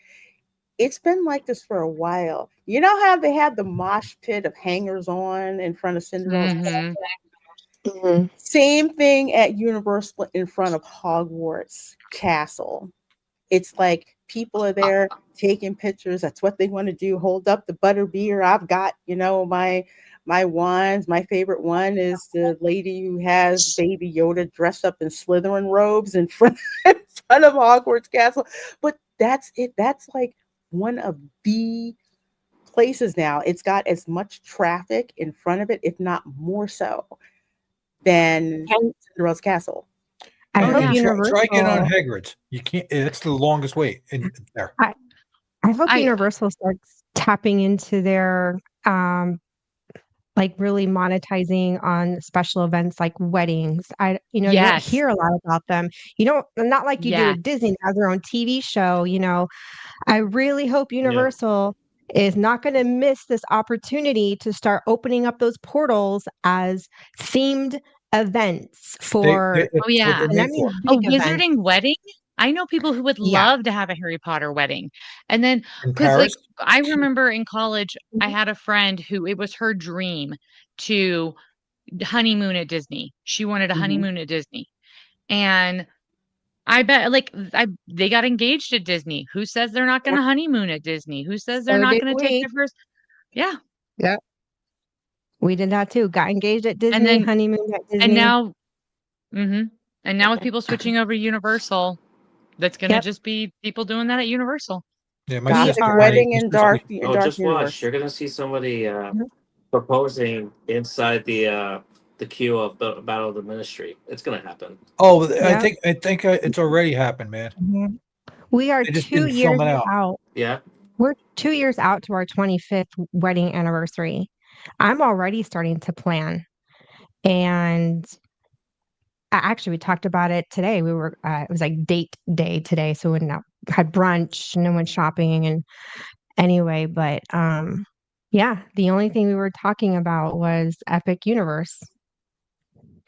it's been like this for a while. You know how they had the mosh pit of hangers on in front of Cinderella's Mhm. Mhm. Same thing at Universal in front of Hogwarts Castle. It's like people are there taking pictures. That's what they want to do. Hold up the butter beer. I've got, my wands. My favorite one is the lady who has baby Yoda dressed up in Slytherin robes in front of Hogwarts Castle. But that's it. That's like one of the places now. It's got as much traffic in front of it, if not more so than And Cinderella's Castle. I Oh And, hope yeah. and try get on Universal Hagrid's. You can't. It's the longest wait in there. I, I hope I Universal starts tapping into their like really monetizing on special events like weddings. You don't Yes. hear a lot about them. You don't, not like you do Yeah. with Disney, they have their own TV show. I really hope Universal is not going to miss this opportunity to start opening up those portals as themed events for, Oh, That's what yeah. they're and I made mean for. A big events. wizarding wedding? I know people who would Yeah. love to have a Harry Potter wedding. And then, In because like, Paris? I remember in college, I Mhm. had a friend who it was her dream to honeymoon at Disney. She wanted a Mhm. honeymoon at Disney. And I bet like they got engaged at Disney. Who says they're not gonna honeymoon at Disney? Who says they're So not did gonna take we. their first Yeah. Yep. We did that too. Got engaged at And Disney, then honeymooned at and Disney. now mhm. And now with people switching over to Universal, that's gonna Yep. just be people doing that at Universal. Yeah, my We Gothic sister, are. wedding in dark Oh, dark just watch. universe. You're gonna see somebody Mhm. proposing inside the queue of the Battle of the Ministry. It's gonna happen. Oh, I Yep. think it's already happened, man. Mhm. We are They just 2 didn't film years it out. out. Yeah. We're 2 years out to our 25th wedding anniversary. I'm already starting to plan, and actually, we talked about it today. It was like date day today, so we went out, had brunch, and then went shopping, and anyway, but, yeah, the only thing we were talking about was Epic Universe.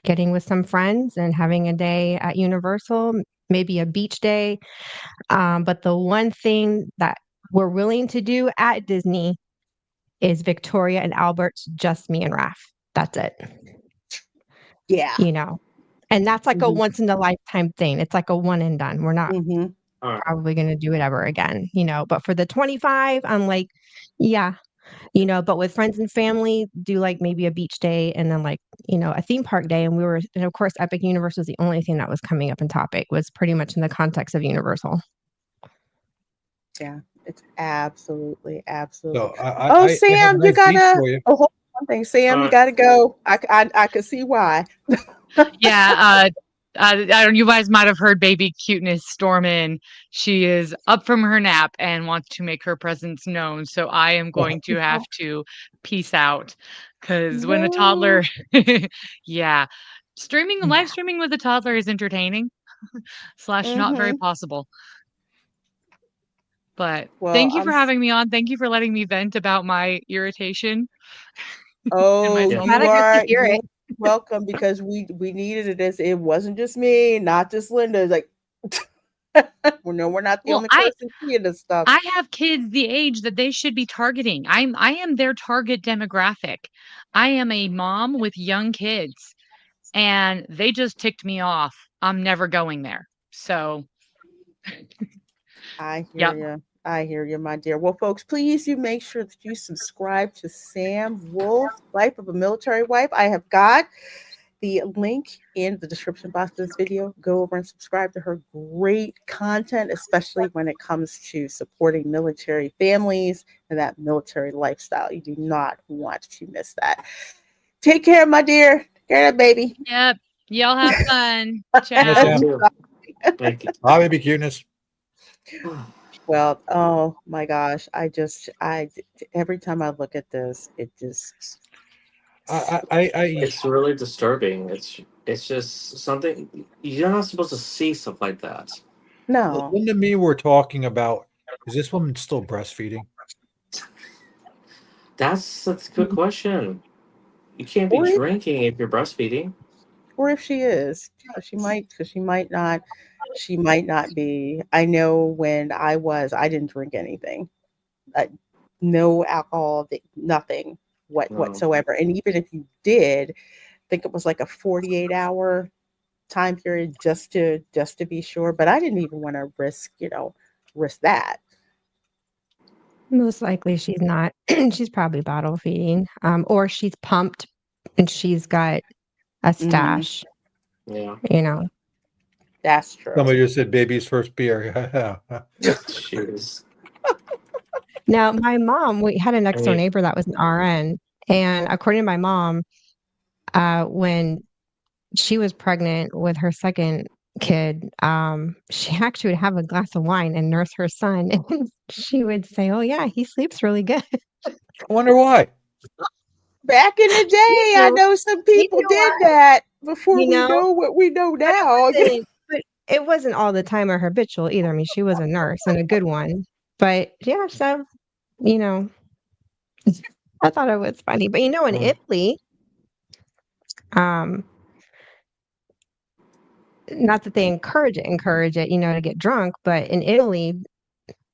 Getting with some friends and having a day at Universal, maybe a beach day. But the one thing that we're willing to do at Disney is Victoria and Albert's Just Me and Raph. That's it, Yeah. and that's like a Mhm. once in a lifetime thing. It's like a one and done. We're not Mhm. All right. probably going to do it ever again, but for the 25, I'm like, yeah, but with friends and family, do like maybe a beach day and then like, a theme park day. And of course, Epic Universe was the only thing that was coming up in topic, was pretty much in the context of Universal. Yeah. It's absolutely. So Oh, I have a Sam, you nice beach gotta. for you. Oh, hold on one thing, Sam, All you right. gotta go. I could see why. Yeah, you guys might have heard baby cuteness storm in. She is up from her nap and wants to make her presence known. So I am going to have to peace out because when a No. toddler, yeah, live streaming with a toddler is entertaining / not very Mhm. possible. But Well, thank you for having me on. Thank you for letting me vent about my irritation and my Oh, Yeah. Glad I you get to are hear it. welcome because we needed it. It wasn't just me, not just Linda. It's like, well, no, we're not the Well, only person seeing this stuff. I have kids the age that they should be targeting. I am their target demographic. I am a mom with young kids, and they just ticked me off. I'm never going there. So, I hear yep. you. I hear you, my dear. Well, folks, please you make sure that you subscribe to Sam Wolf, Life of a Military Wife. I have got the link in the description box of this video. Go over and subscribe to her great content, especially when it comes to supporting military families and that military lifestyle. You do not want to miss that. Take care, my dear. Care, baby. Yep. Y'all have fun. Yes, Ciao. You Sam. too. Thank you. Bye, baby cuteness. Well, oh my gosh, every time I look at this, it just It's really disturbing. It's just something you're not supposed to see stuff like that. no. Linda and me were talking about, is this woman still breastfeeding? That's a good question. You can't be Or if, drinking if you're breastfeeding. or if she is, because she might not be. I know when I didn't drink anything, uh, no alcohol, nothing No. whatsoever. And even if you did, I think it was like a 48-hour time period just to be sure. But I didn't even want to risk that. Most likely she's not. She's probably bottle feeding, or she's pumped and she's got a Hmm. stash, Yeah. you know. That's true. Somebody just said baby's first beer. Jeez. Now, my mom, we had a next door mean- neighbor that was an RN, and according to my mom, when she was pregnant with her second kid, she actually would have a glass of wine and nurse her son, and she would say, "Oh yeah, he sleeps really good." I wonder why. Back in the Me day, I too. know some You people know did what? that before You we know, know what we know but now. it wasn't all the time or habitual either. I mean, she was a nurse and a good one. But yeah, so you know, I thought it was funny. But in Mm. Italy, um, not that they encourage it, to get drunk, but in Italy,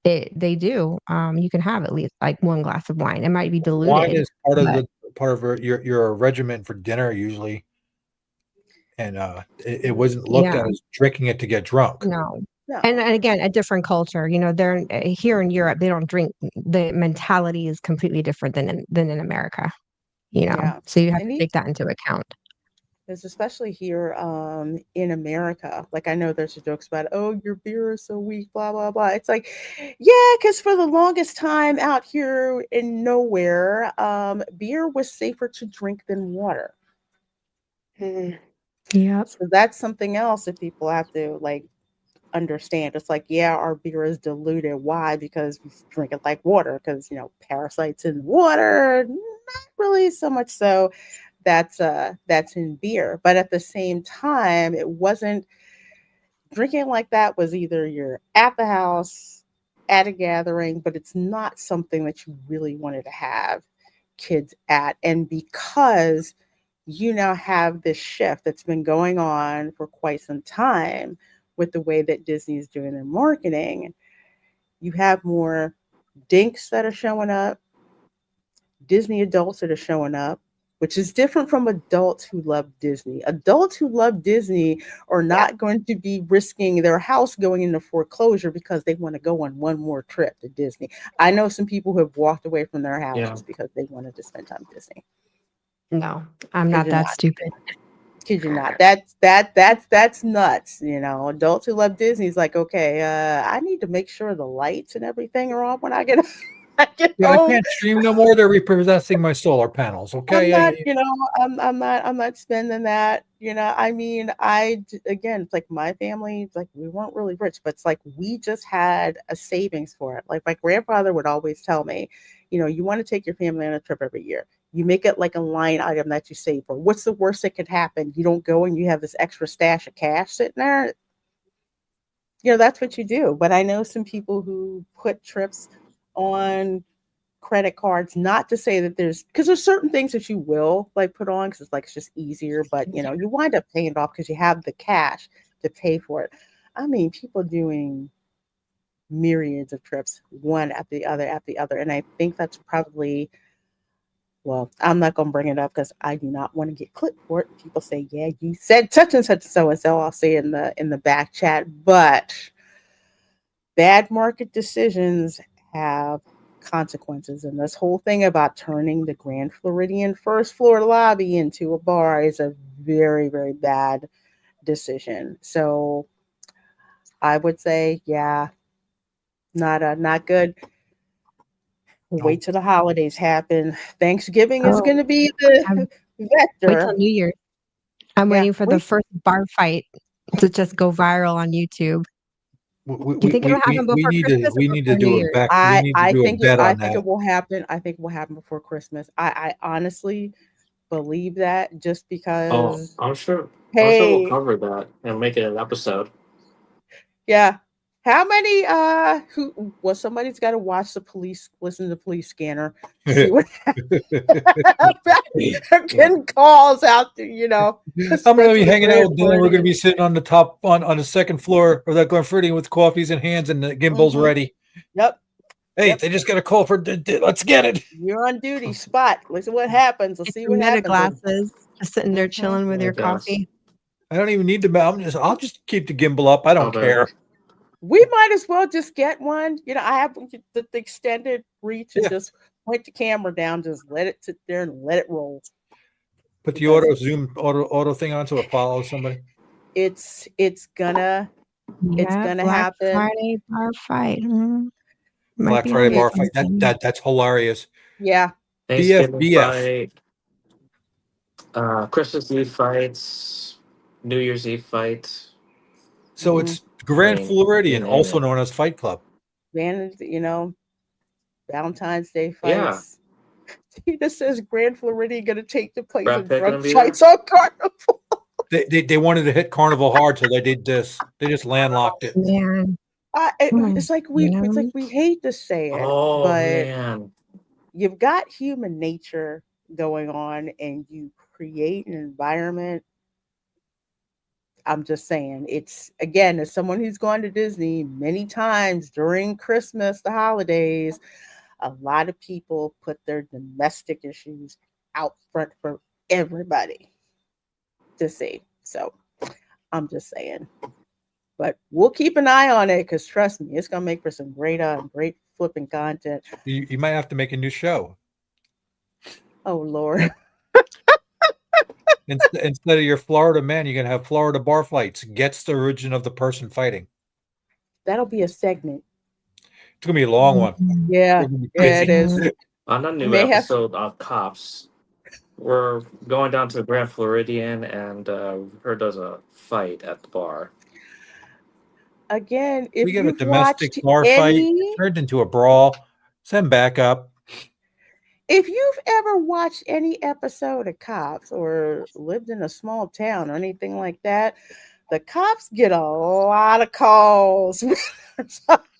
they do. You can have at least like one glass of wine. It might be Wine diluted, is part of but your regimen for dinner usually, and it wasn't looked yeah, at as drinking it to get drunk. no. And No. again, a different culture. They're here in Europe. They don't drink. The mentality is completely different than in America. Yeah. So you have And to take that into account. because especially here in America, like I know there's jokes about, oh, your beer is so weak, blah blah blah. It's like, yeah, because for the longest time out here in nowhere, beer was safer to drink than water. Yep. So that's something else that people have to like understand. It's like, yeah, our beer is diluted. Why? Because we drink it like water. Because parasites in water. Not really so much so that's in beer. But at the same time, it wasn't drinking like that was either you're at the house at a gathering, but it's not something that you really wanted to have kids at. And because you now have this shift that's been going on for quite some time with the way that Disney is doing their marketing, you have more dinks that are showing up, Disney adults that are showing up, which is different from adults who love Disney. Adults who love Disney are Yep. not going to be risking their house going into foreclosure because they want to go on one more trip to Disney. I know some people who have walked away from their Yeah. houses because they wanted to spend time at Disney. No, I'm Kid not you that not. stupid. Kid you not. That's nuts. Adults who love Disney is like, okay, I need to make sure the lights and everything are on when I get I get Yeah, I home. can't stream no more. They're repossessing my solar panels. I'm Okay, not, I'm not spending that. I mean, again, it's like my family, it's like we weren't really rich, but it's like we just had a savings for it. Like my grandfather would always tell me, you want to take your family on a trip every year. You make it like a line item that you save for. What's the worst that could happen? You don't go and you have this extra stash of cash sitting there. That's what you do. But I know some people who put trips on credit cards, not to say that because there's certain things that you will like put on because it's just easier, but you wind up paying it off because you have the cash to pay for it. I mean, people doing myriads of trips, one after the other. And I think that's probably, well, I'm not going to bring it up because I do not want to get clipped for it. People say, yeah, you said such and such and so. I'll say in the back chat, but bad market decisions have consequences. And this whole thing about turning the Grand Floridian first floor lobby into a bar is a very, very bad decision. So I would say, yeah, not good. We'll wait no. till the holidays happen. Thanksgiving is Oh, going to be I'm the wait till vector. New Year's. I'm Yeah, waiting for the wait. first bar fight to just go viral on YouTube. We, Do you we, think it'll we, happen we we before need to Christmas or before New do a Year's? bet. We I need to I do a think it bet I on think that. it will happen. I think it will happen before Christmas. I honestly believe that just Oh, because, I'm sure. I'm sure we'll hey, cover that and make it an episode. yeah. How many who well somebody's got to watch the police, listen to the police scanner, see what Yeah. getting calls out there, I'm gonna be especially the hanging out Grand with Dylan. We're gonna Floridian. be sitting on the top on the second floor of that Glenfiddich with coffees in hands and the gimbals Hmm. ready. Yep, Hey, yep. they just got a call for. Let's get it. You're on duty, spot. Listen what happens. Let's Get see your what meta happens. glasses, just sitting there Hmm. chilling with I your guess. coffee. I don't even need to. I'll just keep the gimbal up. I I'll don't bet. care. We might as well just get one. I have the extended reach and Yeah, just point the camera down, just let it sit there and let it roll put the because auto thing on so it follows somebody. it's it's gonna it's Yeah, gonna Black happen. Friday bar fight. Might Black be on Friday to It bar fight. something. That's hilarious. Yeah. Thanksgiving BF. fight, Christmas Eve fights, New Year's Eve fight. So Hmm. it's I Grand mean, you Floridian, name also it. known as Fight Club. Valentine's Day Yeah. fights. Tina says Grand Floridian going to take the place Brad of Pitt gonna drunk be there? fights on Carnival. They wanted to hit Carnival hard, so they did this. They just landlocked it. Man, It's like you know? we hate to say it, Oh but man. you've got human nature going on, and you create an environment. I'm just saying, it's again, as someone who's gone to Disney many times during Christmas, the holidays, a lot of people put their domestic issues out front for everybody to see. So I'm just saying. But we'll keep an eye on it because trust me, it's gonna make for some great flipping content. You might have to make a new show. Oh Lord. Instead of your Florida man, you're gonna have Florida bar fights. Gets the origin of the person fighting. That'll be a segment. It's gonna be a long one. Yeah, It's gonna be yeah, it crazy. is. On a new May have episode of Cops, we're going down to the Grand Floridian, and heard there's a fight at the bar. again, We if get a you've domestic watched bar fight, it any turned into a brawl. Send back up. if you've ever watched any episode of Cops or lived in a small town or anything like that, the cops get a lot of calls.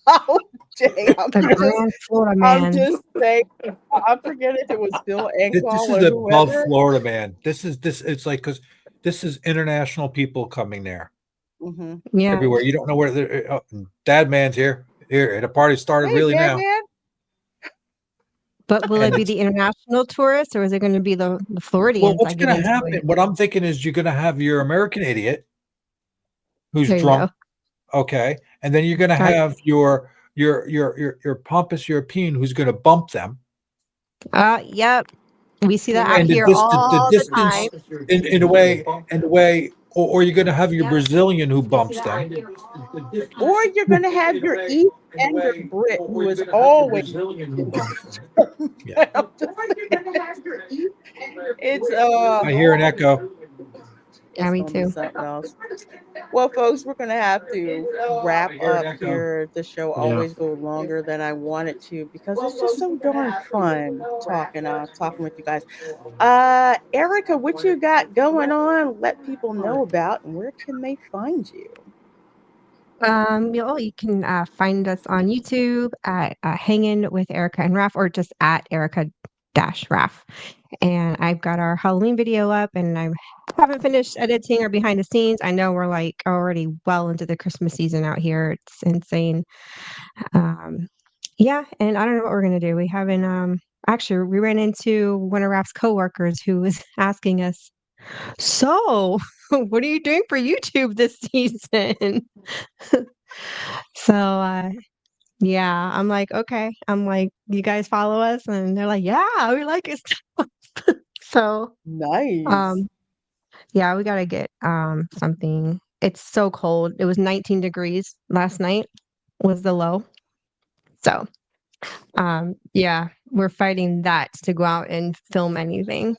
Holiday. The Grand Florida I'm Man. just saying. I forget if it was Bill This Engvall is or above whoever. Florida, man. This. It's like because this is international people coming there Mm-hmm. Yeah. everywhere. You don't know where they're. Dad man's here. Here, the party started Hey, really Dad, now. man. But will And it be it's- the international tourists or is it going to be the Well, Floridians what's that get going to into happen? it? What I'm thinking is you're going to have your American idiot who's There you drunk, go. okay, and then you're going to Right. have your pompous European who's going to bump them. Yep. We see that out And the here distance, all the time. in a way, or you're going to have your Brazilian who bumps them. Or you're going to have your East Ender Brit who is always. Yeah. I'm just saying. It's I hear an echo. Yeah, me gonna be too. something else. Well, folks, we're gonna have to wrap up here. The show Yeah. always go longer than I want it to because it's just so darn fun talking with you guys. Erica, what you got going on? Let people know about, and where can they find you? You can find us on YouTube at Hanging with Erica and Raf, or just at Erica-Raf. And I've got our Halloween video up, and I haven't finished editing or behind the scenes. I know we're like already well into the Christmas season out here. It's insane. Yeah, and I don't know what we're gonna do. We haven't. Actually, we ran into one of Raf's coworkers who was asking us, "So, what are you doing for YouTube this season?" So, yeah, I'm like, okay. I'm like, you guys follow us? And they're like, yeah, we like it. So, Nice. yeah, we gotta get something. It's so cold. It was 19 degrees last night was the low. So, yeah, we're fighting that to go out and film anything,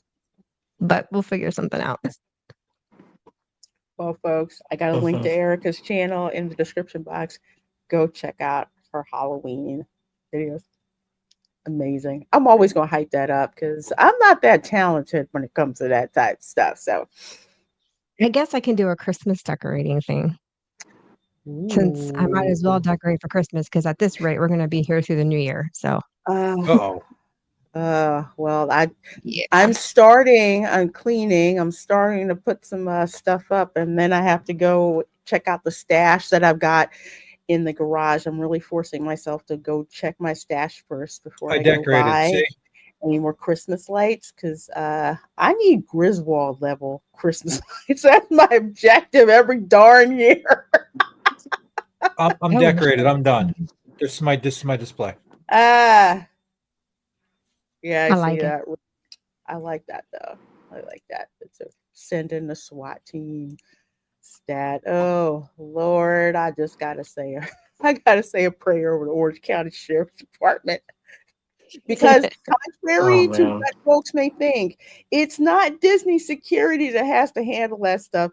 but we'll figure something out. Well, folks, I got a link to Erica's channel in the description box. Go check out her Halloween videos. Amazing. I'm always gonna hype that up because I'm not that talented when it comes to that type of stuff. So I guess I can do a Christmas decorating thing since I might as well decorate for Christmas because at this rate, we're going to be here through the new year. So, Uh-oh. Well, yeah. I'm cleaning. I'm starting to put some stuff up, and then I have to go check out the stash that I've got in the garage. I'm really forcing myself to go check my stash first before I go decorated. buy See? any more Christmas lights because I need Griswold level Christmas lights. That's my objective every darn year. I'm Oh, decorated. I'm done. This is my display. Yeah, I I like see it. that. I like that though. I like that. It's a send in the SWAT team stat. Oh Lord, I just gotta say I gotta say a prayer over the Orange County Sheriff's Department. Because contrary to man. what folks may think, it's not Disney security that has to handle that stuff.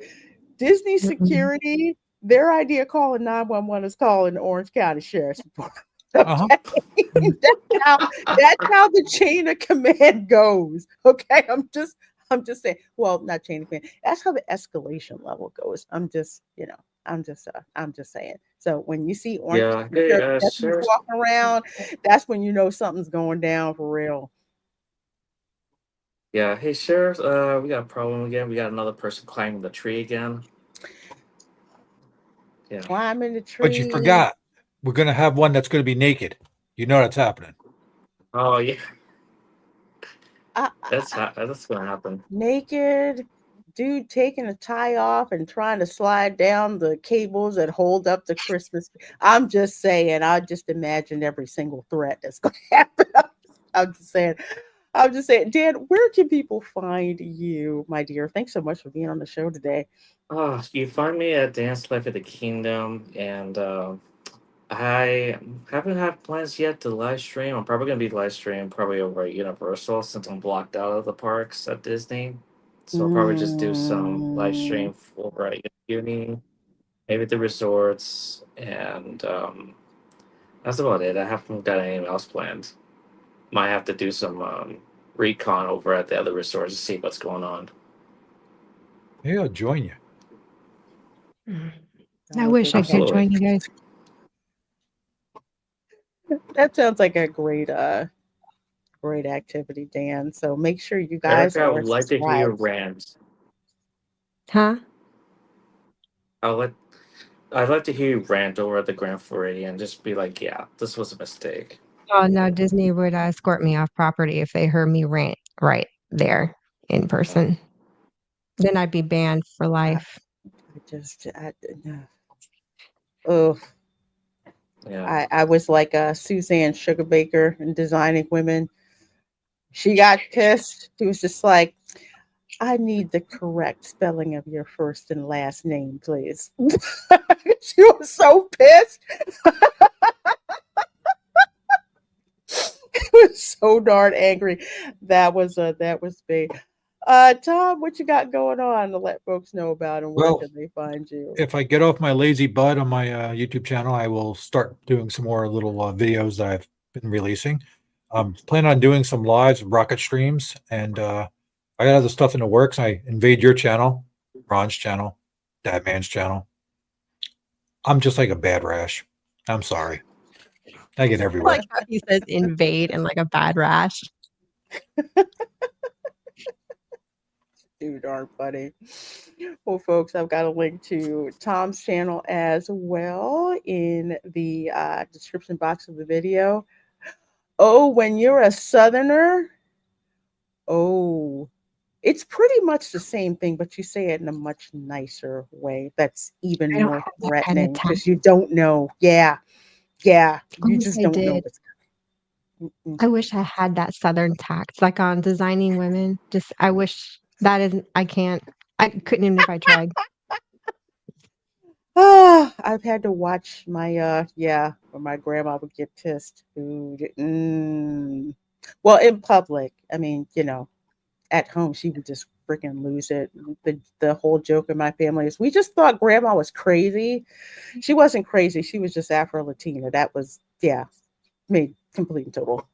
Disney Mm-mm. security, their idea of calling 911 is calling the Orange County Sheriff's Department. Uh-huh. Okay, that's how the chain of command goes. Okay, I'm just saying. Well, not chain of command. That's how the escalation level goes. I'm just saying. So when you see orange Yeah. Hey, t-shirt Bethany's Sheriff. walking around, that's when you know something's going down for real. Yeah. Hey, Sheriff. We got a problem again. We got another person climbing the tree again. Yeah. Climbing the But you tree. forgot. We're gonna have one that's gonna be naked. You know that's happening. Oh yeah. Uh, That's gonna happen. naked dude taking a tie off and trying to slide down the cables that hold up the Christmas. I'm just saying, I just imagined every single threat that's going to happen. I'm just saying, I'm just saying, Dan, where can people find you, my dear? Thanks so much for being on the show today. Oh, you find me at Dance Life of the Kingdom, and I haven't had plans yet to live stream. I'm probably gonna be live streaming probably over at Universal since I'm blocked out of the parks at Disney. So I'll probably just do some live Mm, stream over at Uni, maybe the resorts, and that's about it. I haven't got anything else planned. Might have to do some recon over at the other resorts to see what's going on. Maybe I'll join you. I oh, wish I could Absolutely. join you guys. that sounds like a great activity, Dan. So make sure you guys Erica, I are would like to hear your subscribed. rant. Huh? I'll let I'd like to hear you rant over at the Grand Floridian and just be like, yeah, this was a mistake. Oh no, Disney would escort me off property if they heard me rant right there in person. Then I'd be banned for I, life. I just, oh, Yeah. I was like Suzanne Sugarbaker in Designing Women. She got pissed. She was just like, I need the correct spelling of your first and last name, please. She was so pissed. She was so darn angry. That was me. Tom, what you got going on to let folks know about and where Well, can they find you? if I get off my lazy butt on my YouTube channel, I will start doing some more little videos that I've been releasing. Plan on doing some lives, rocket streams, and I got other stuff in the works. I invade your channel, Ron's channel, Dadman's channel. I'm just like a bad rash. I'm sorry. I get I everywhere. like how he says invade and like a bad rash. Too darn funny. Well, folks, I've got a link to Tom's channel as well in the description box of the video. Oh, when you're a Southerner, oh, it's pretty much the same thing, but you say it in a much nicer way. That's even I don't more have that kind of threatening tact. because you don't know. Yeah, yeah, I you wish just I don't know did. what's coming. I wish I had that Southern tact, like on Designing Women. Just, I wish that isn't, I can't, I couldn't even if I tried. Ah, I've had to watch my yeah, when my grandma would get pissed. Well, in public, I mean, at home she would just freaking lose it. The whole joke in my family is we just thought grandma was crazy. She wasn't crazy. She was just Afro Latina. That was yeah, made complete and total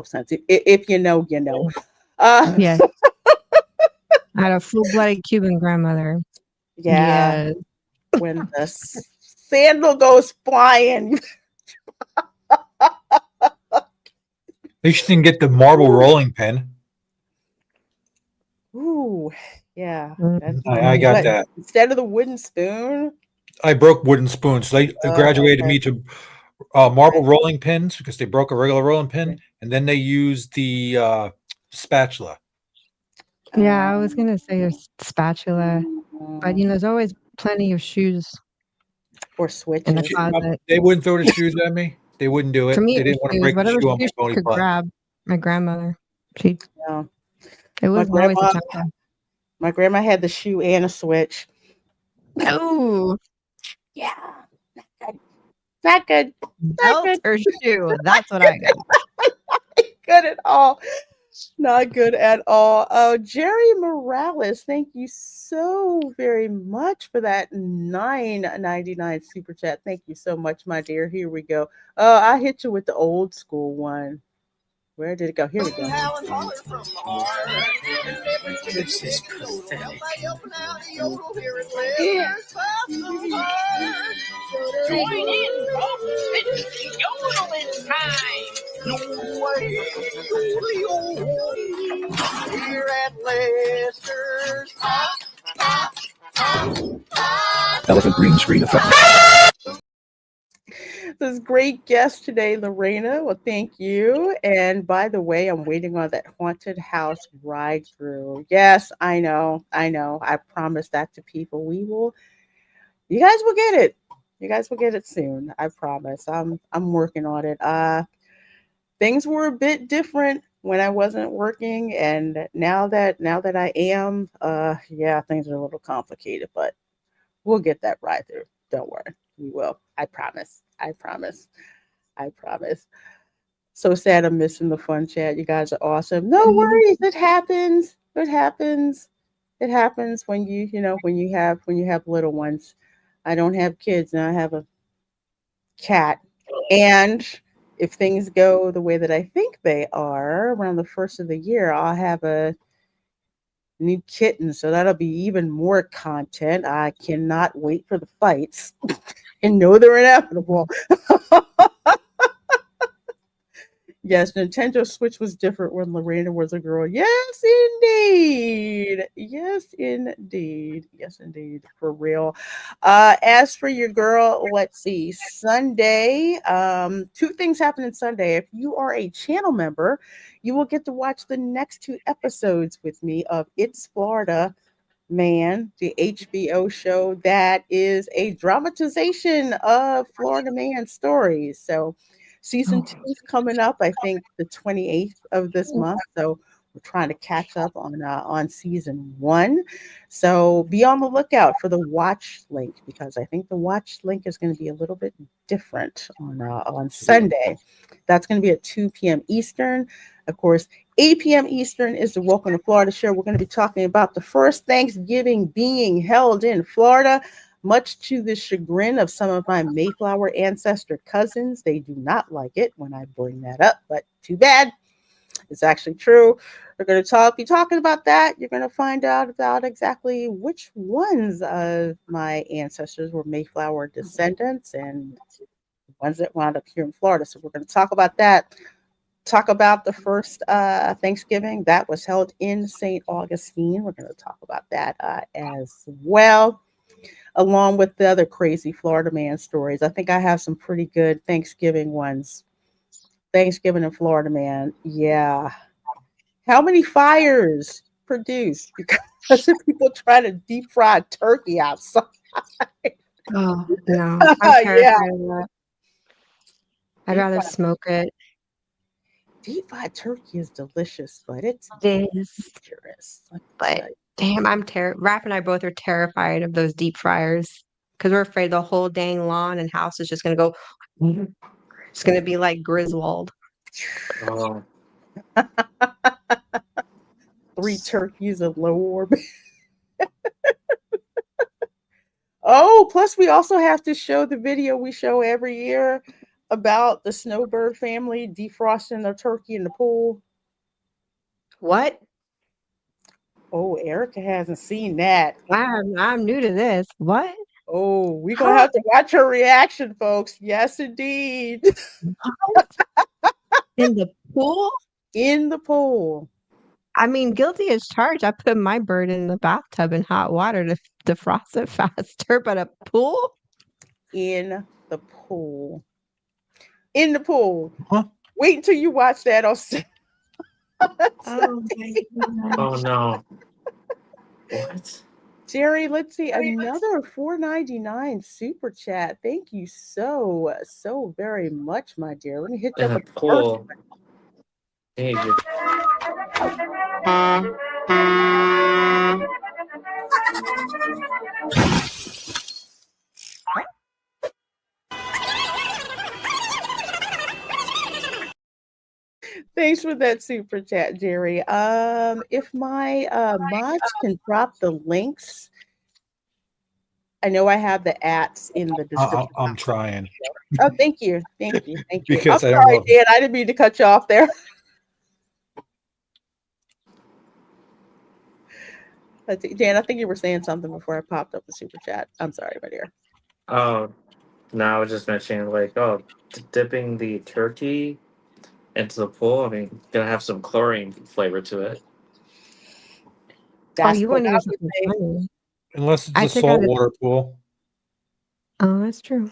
sense. If you know, you know. Uh, Yes. I had a full-blooded Cuban grandmother. yeah, Yes. when the sandal goes flying. They didn't get the marble rolling pin. Ooh, yeah. That's I Mhm. got what that. instead of the wooden spoon. I broke wooden spoons. They graduated Okay, me to okay, marble rolling pins because they broke a regular rolling pin, okay. and then they used the spatula. Yeah, I was Um, gonna say a spatula, but mm, there's always plenty of shoes or in the switches. closet. They wouldn't throw the shoes at me. They wouldn't do For it. me, They it was didn't want to shoes. break the Whatever shoe on my shoes she bony could butt. grab. My grandmother, she Yeah. it My wasn't always a grandma, temper. my grandma had the shoe and a switch. Oh, Yeah, not good. Not good. Not belt good. or shoe? That's what I got. Good at all. Not good at all. Jerry Morales, thank you so very much for that 9.99 super chat. Thank you so much, my dear. Here we go. I hit you with the old school one. Where did it go? Here we go. This is pathetic. Join in, folks. It's yodeling time. Here at Lester's. Elephant green screen effect. This great guest today, Lorena. Well, thank you. And by the way, I'm waiting on that haunted house ride through. Yes, I know. I promised that to people. You guys will get it. You guys will get it soon. I promise. I'm working on it. Things were a bit different when I wasn't working, and now that I am, yeah, things are a little complicated, but we'll get that ride through. Don't worry. We will. I promise. I promise. I promise. So sad I'm missing the fun chat. You guys are awesome. No worries. It happens. It happens. It happens when when you have little ones. I don't have kids, and I have a cat. And if things go the way that I think they are around the first of the year, I'll have a new kitten. So that'll be even more content. I cannot wait for the fights and know they're inevitable. Yes, Nintendo Switch was different when Lorena was a girl. Yes, indeed. Yes, indeed. Yes, indeed. For real. As for your girl, let's see. Sunday, two things happening Sunday. If you are a channel member, you will get to watch the next two episodes with me of It's Florida Man, the HBO show that is a dramatization of Florida Man stories. So season 2 is coming up, I think the 28th of this month. So we're trying to catch up on season 1. So be on the lookout for the watch link, because I think the watch link is going to be a little bit different on Sunday. That's going to be at 2 p.m. Eastern. Of course, 8 p.m. Eastern is the Welcome to Florida show. We're going to be talking about the first Thanksgiving being held in Florida. Much to the chagrin of some of my Mayflower ancestor cousins, they do not like it when I bring that up, but too bad. It's actually true. We're going to be talking about that. You're going to find out about exactly which ones of my ancestors were Mayflower descendants and the ones that wound up here in Florida. So we're going to talk about that. Talk about the first Thanksgiving that was held in St. Augustine. We're going to talk about that as well, along with the other crazy Florida man stories. I think I have some pretty good Thanksgiving ones. Thanksgiving in Florida, man. Yeah. How many fires produced because of people trying to deep fry turkey outside? Oh, no. I'm terrified Yeah. of that. I'd rather smoke it. Deep fried turkey is delicious, but it's It is. dangerous. Let me But tell you. damn, Raph and I both are terrified of those deep fryers because we're afraid the whole dang lawn and house is just going to go, it's going to be like Griswold. Oh, 3 turkeys in low orbit. Oh, plus we also have to show the video we show every year about the snowbird family defrosting their turkey in the pool. What? Oh, Erica hasn't seen that. I'm new to this. What? Oh, we're going to have to watch her reaction, folks. Yes, indeed. In the pool? In the pool. I mean, guilty as charged. I put my bird in the bathtub in hot water to defrost it faster, but a pool? In the pool. In the pool. Huh? Wait until you watch that on Oh my oh gosh. no. What? Jerry, let's see, another $4.99 super chat. Thank you so very much, my dear. Let me hit you In up a with the first pool. Hey, Thanks Thanks for that super chat, Jerry. If my mods can drop the links, I know I have the ats in the description. I'm trying Oh, thank you, thank you, thank you. I'm because I don't sorry, know. Dan. I didn't mean to cut you off there. Dan, I think you were saying something before I popped up the super chat. I'm sorry, my dear. Oh, no, I was just mentioning like, dipping the turkey into the pool. I mean, gonna have some chlorine flavor to it. That's you what want to I do would something say. funny. Unless it's I a took out a saltwater pool. Oh, that's true.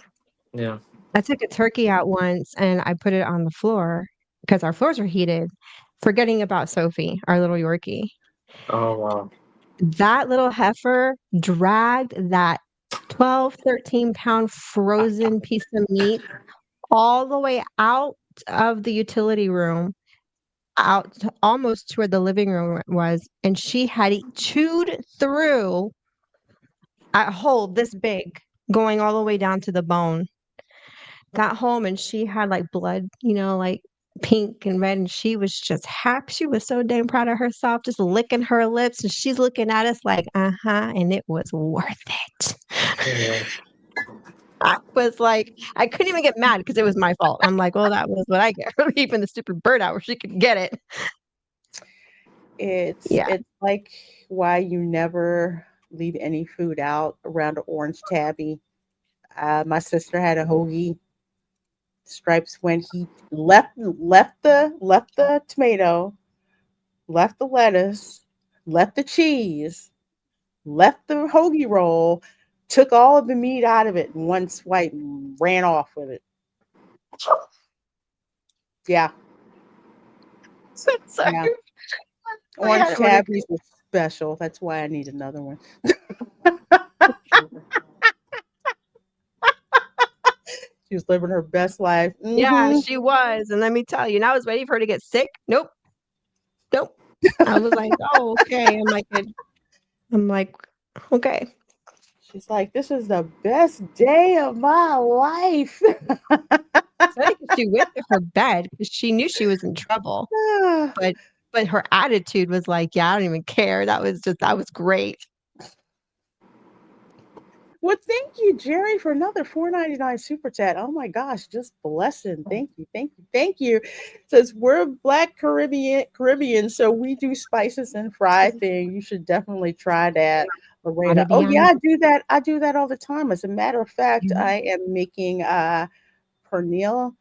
Yeah. I took a turkey out once and I put it on the floor because our floors are heated, forgetting about Sophie, our little Yorkie. Oh wow. That little heifer dragged that 12, 13-pound frozen piece of meat all the way out of the utility room, out almost to where the living room was, and she had chewed through a hole this big, going all the way down to the bone. Got home and she had like blood, like pink and red, and she was just happy. She was so dang proud of herself, just licking her lips, and she's looking at us like, and it was worth it. Yeah. I was like, I couldn't even get mad because it was my fault. I'm like, well, that was what I get for leaving the stupid bird out where she could get it. It's Yeah. it's like why you never leave any food out around an orange tabby. My sister had a hoagie. Stripes when he left the tomato, left the lettuce, left the cheese, left the hoagie roll, took all of the meat out of it in one swipe and ran off with it. Yeah, So sorry. yeah. I Orange had it when it tabbies are special. That's why I need another one. She was living her best life. Yeah, she was. And let me tell you, and I was waiting for her to get sick. Nope. Nope. I was like, oh, okay. I'm like, okay. She's like, this is the best day of my life. So I think she went to her bed because she knew she was in trouble. But her attitude was like, yeah, I don't even care. That was great. Well, thank you, Jerry, for another $4.99 super chat. Oh my gosh, just blessing. Thank you, thank you, thank you. Says we're Black Caribbean, so we do spices and fry thing. You should definitely try that, Lorena. Gotta be Oh yeah, honest. I do that. I do that all the time. As a matter of fact, Mhm. I am making pernil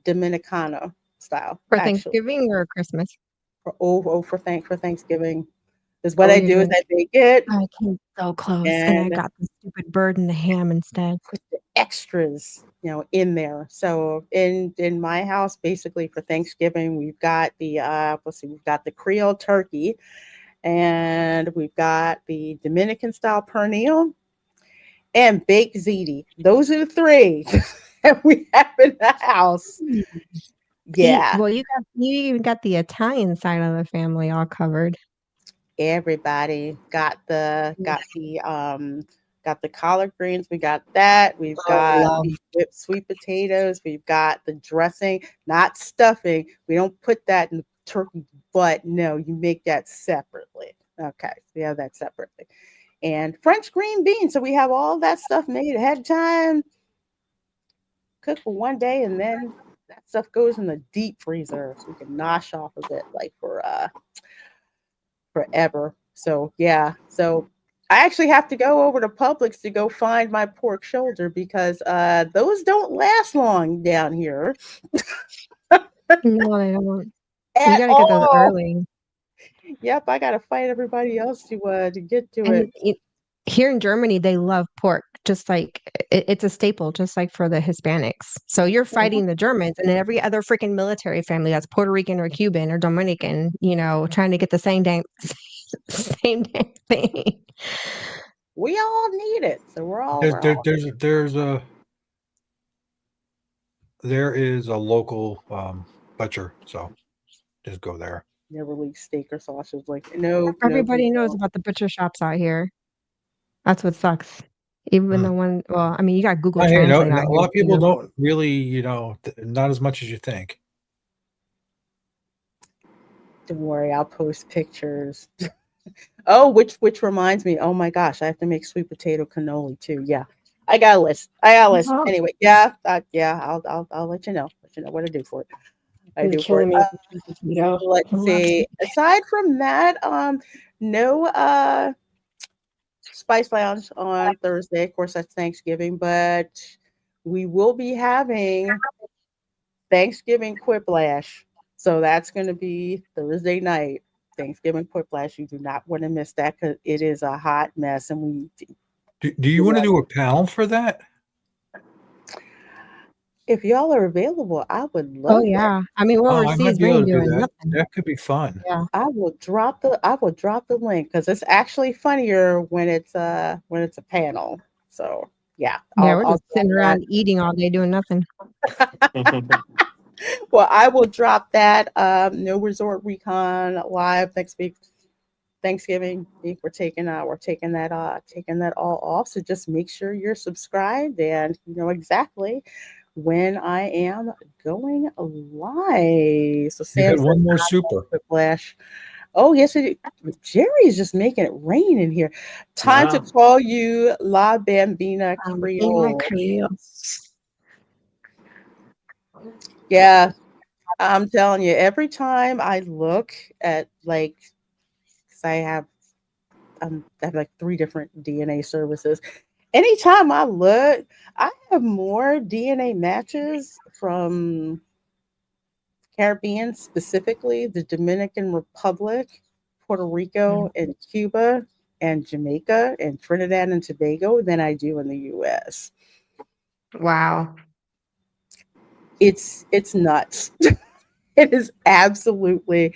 Dominicano style. For Actually, Thanksgiving or Christmas? for Thanksgiving. Is what Oh, I you're do is doing I make it I came so close, and I and got the stupid bird and the ham instead. put the extras, in there. So in my house, basically for Thanksgiving, we've got the we've got the Creole turkey, and we've got the Dominican style pernil and baked ziti. Those are the three that we have in the house. See, Yeah, well, you even got the Italian side of the family all covered. everybody got the collard greens. We got that. We've got love. the whipped sweet potatoes. We've got the dressing, not stuffing. We don't put that in the turkey butt. No, you make that separately. Okay, we have that separately. And French green beans. So we have all that stuff made ahead of time, cook for one day, and then that stuff goes in the deep freezer so we can nosh off of it like for forever. So yeah, so I actually have to go over to Publix to go find my pork shoulder because those don't last long down here No, they don't. You at gotta get those all. early. Yep, I gotta fight everybody else to get to And it. here in Germany, they love pork, just like it's a staple, just like for the Hispanics. So you're Mhm. fighting the Germans, and then every other freaking military family that's Puerto Rican or Cuban or Dominican, trying to get the same dang thing. We all need it, so we're all There's we're there, all there is a local butcher, so just go there. never leave steak or sausage. Like nope, nope, we Everybody knows don't. about the butcher shops out here. That's what sucks. Even Mm. the one, well, I mean, you got Google Hey, Translate out a here. lot of people too. don't really, not as much as you think. Don't worry, I'll post pictures. Oh, which reminds me. Oh my gosh, I have to make sweet potato cannoli too. Yeah, I got a list. I got a list. Oh, Anyway, yeah, yeah. I'll let you know. Let you know what to do for it. I you're do for it. killing me with the sweet potato. I Let's love see. sweet potato. Aside from that, no Spice Lounge on Thursday. Of course, that's Thanksgiving, but we will be having Thanksgiving Quiplash. So that's going to be Thursday night. Thanksgiving Quiplash. You do not want to miss that because it is a hot mess, and Do you want to do a panel for that? if y'all are available, I would Oh love that. yeah. I mean, we're Oh, I might overseas. be We able ain't to do doing that. nothing. That could be fun. Yeah. I will drop the link because it's actually funnier when it's a panel. So yeah, Yeah, we're I'll just drop sitting that. around eating all day doing nothing. Well, I will drop that. No Resort Recon live next week. Thanksgiving week. We're taking that all off. So just make sure you're subscribed and you know exactly when I am going live. So You Sam had says one more super. Whiplash. Oh yes, Jerry is just making it rain in here. Time to Wow. call you La Bambina In my Creole. Creole. Yeah, I'm telling you, every time I look at like, 'cause I have like three different DNA services. Anytime I look, I have more DNA matches from Caribbean, specifically the Dominican Republic, Puerto Rico, and Cuba, and Jamaica, and Trinidad and Tobago than I do in the U.S. Wow. It's nuts. It is absolutely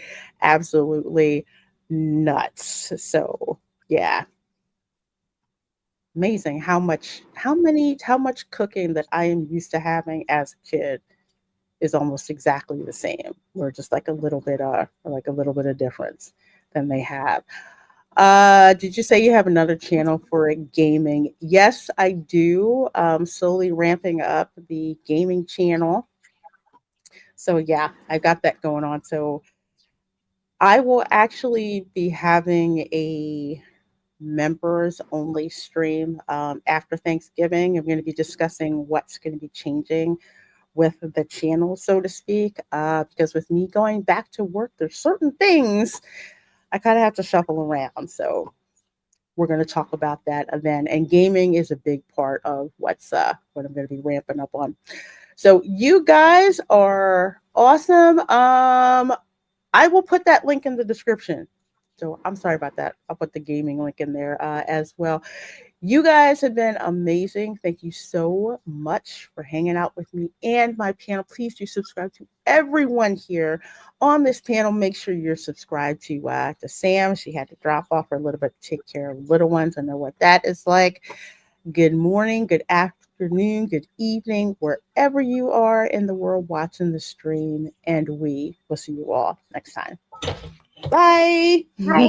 nuts. So yeah, amazing how much cooking that I am used to having as a kid is almost exactly the same. We're just like a little bit of difference than they have. Did you say you have another channel for gaming? Yes, I do. Slowly ramping up the gaming channel. So yeah, I got that going on. So I will actually be having a members only stream after Thanksgiving. I'm going to be discussing what's going to be changing with the channel, so to speak, because with me going back to work, there's certain things I kind of have to shuffle around. So we're going to talk about that then. And gaming is a big part of what I'm going to be ramping up on. So you guys are awesome. I will put that link in the description. So I'm sorry about that. I'll put the gaming link in there as well. You guys have been amazing. Thank you so much for hanging out with me and my panel. Please do subscribe to everyone here on this panel. Make sure you're subscribed to Sam. She had to drop off for a little bit to take care of little ones. I know what that is like. Good morning, good afternoon, good evening, wherever you are in the world watching the stream. And we will see you all next time. Bye. Hi.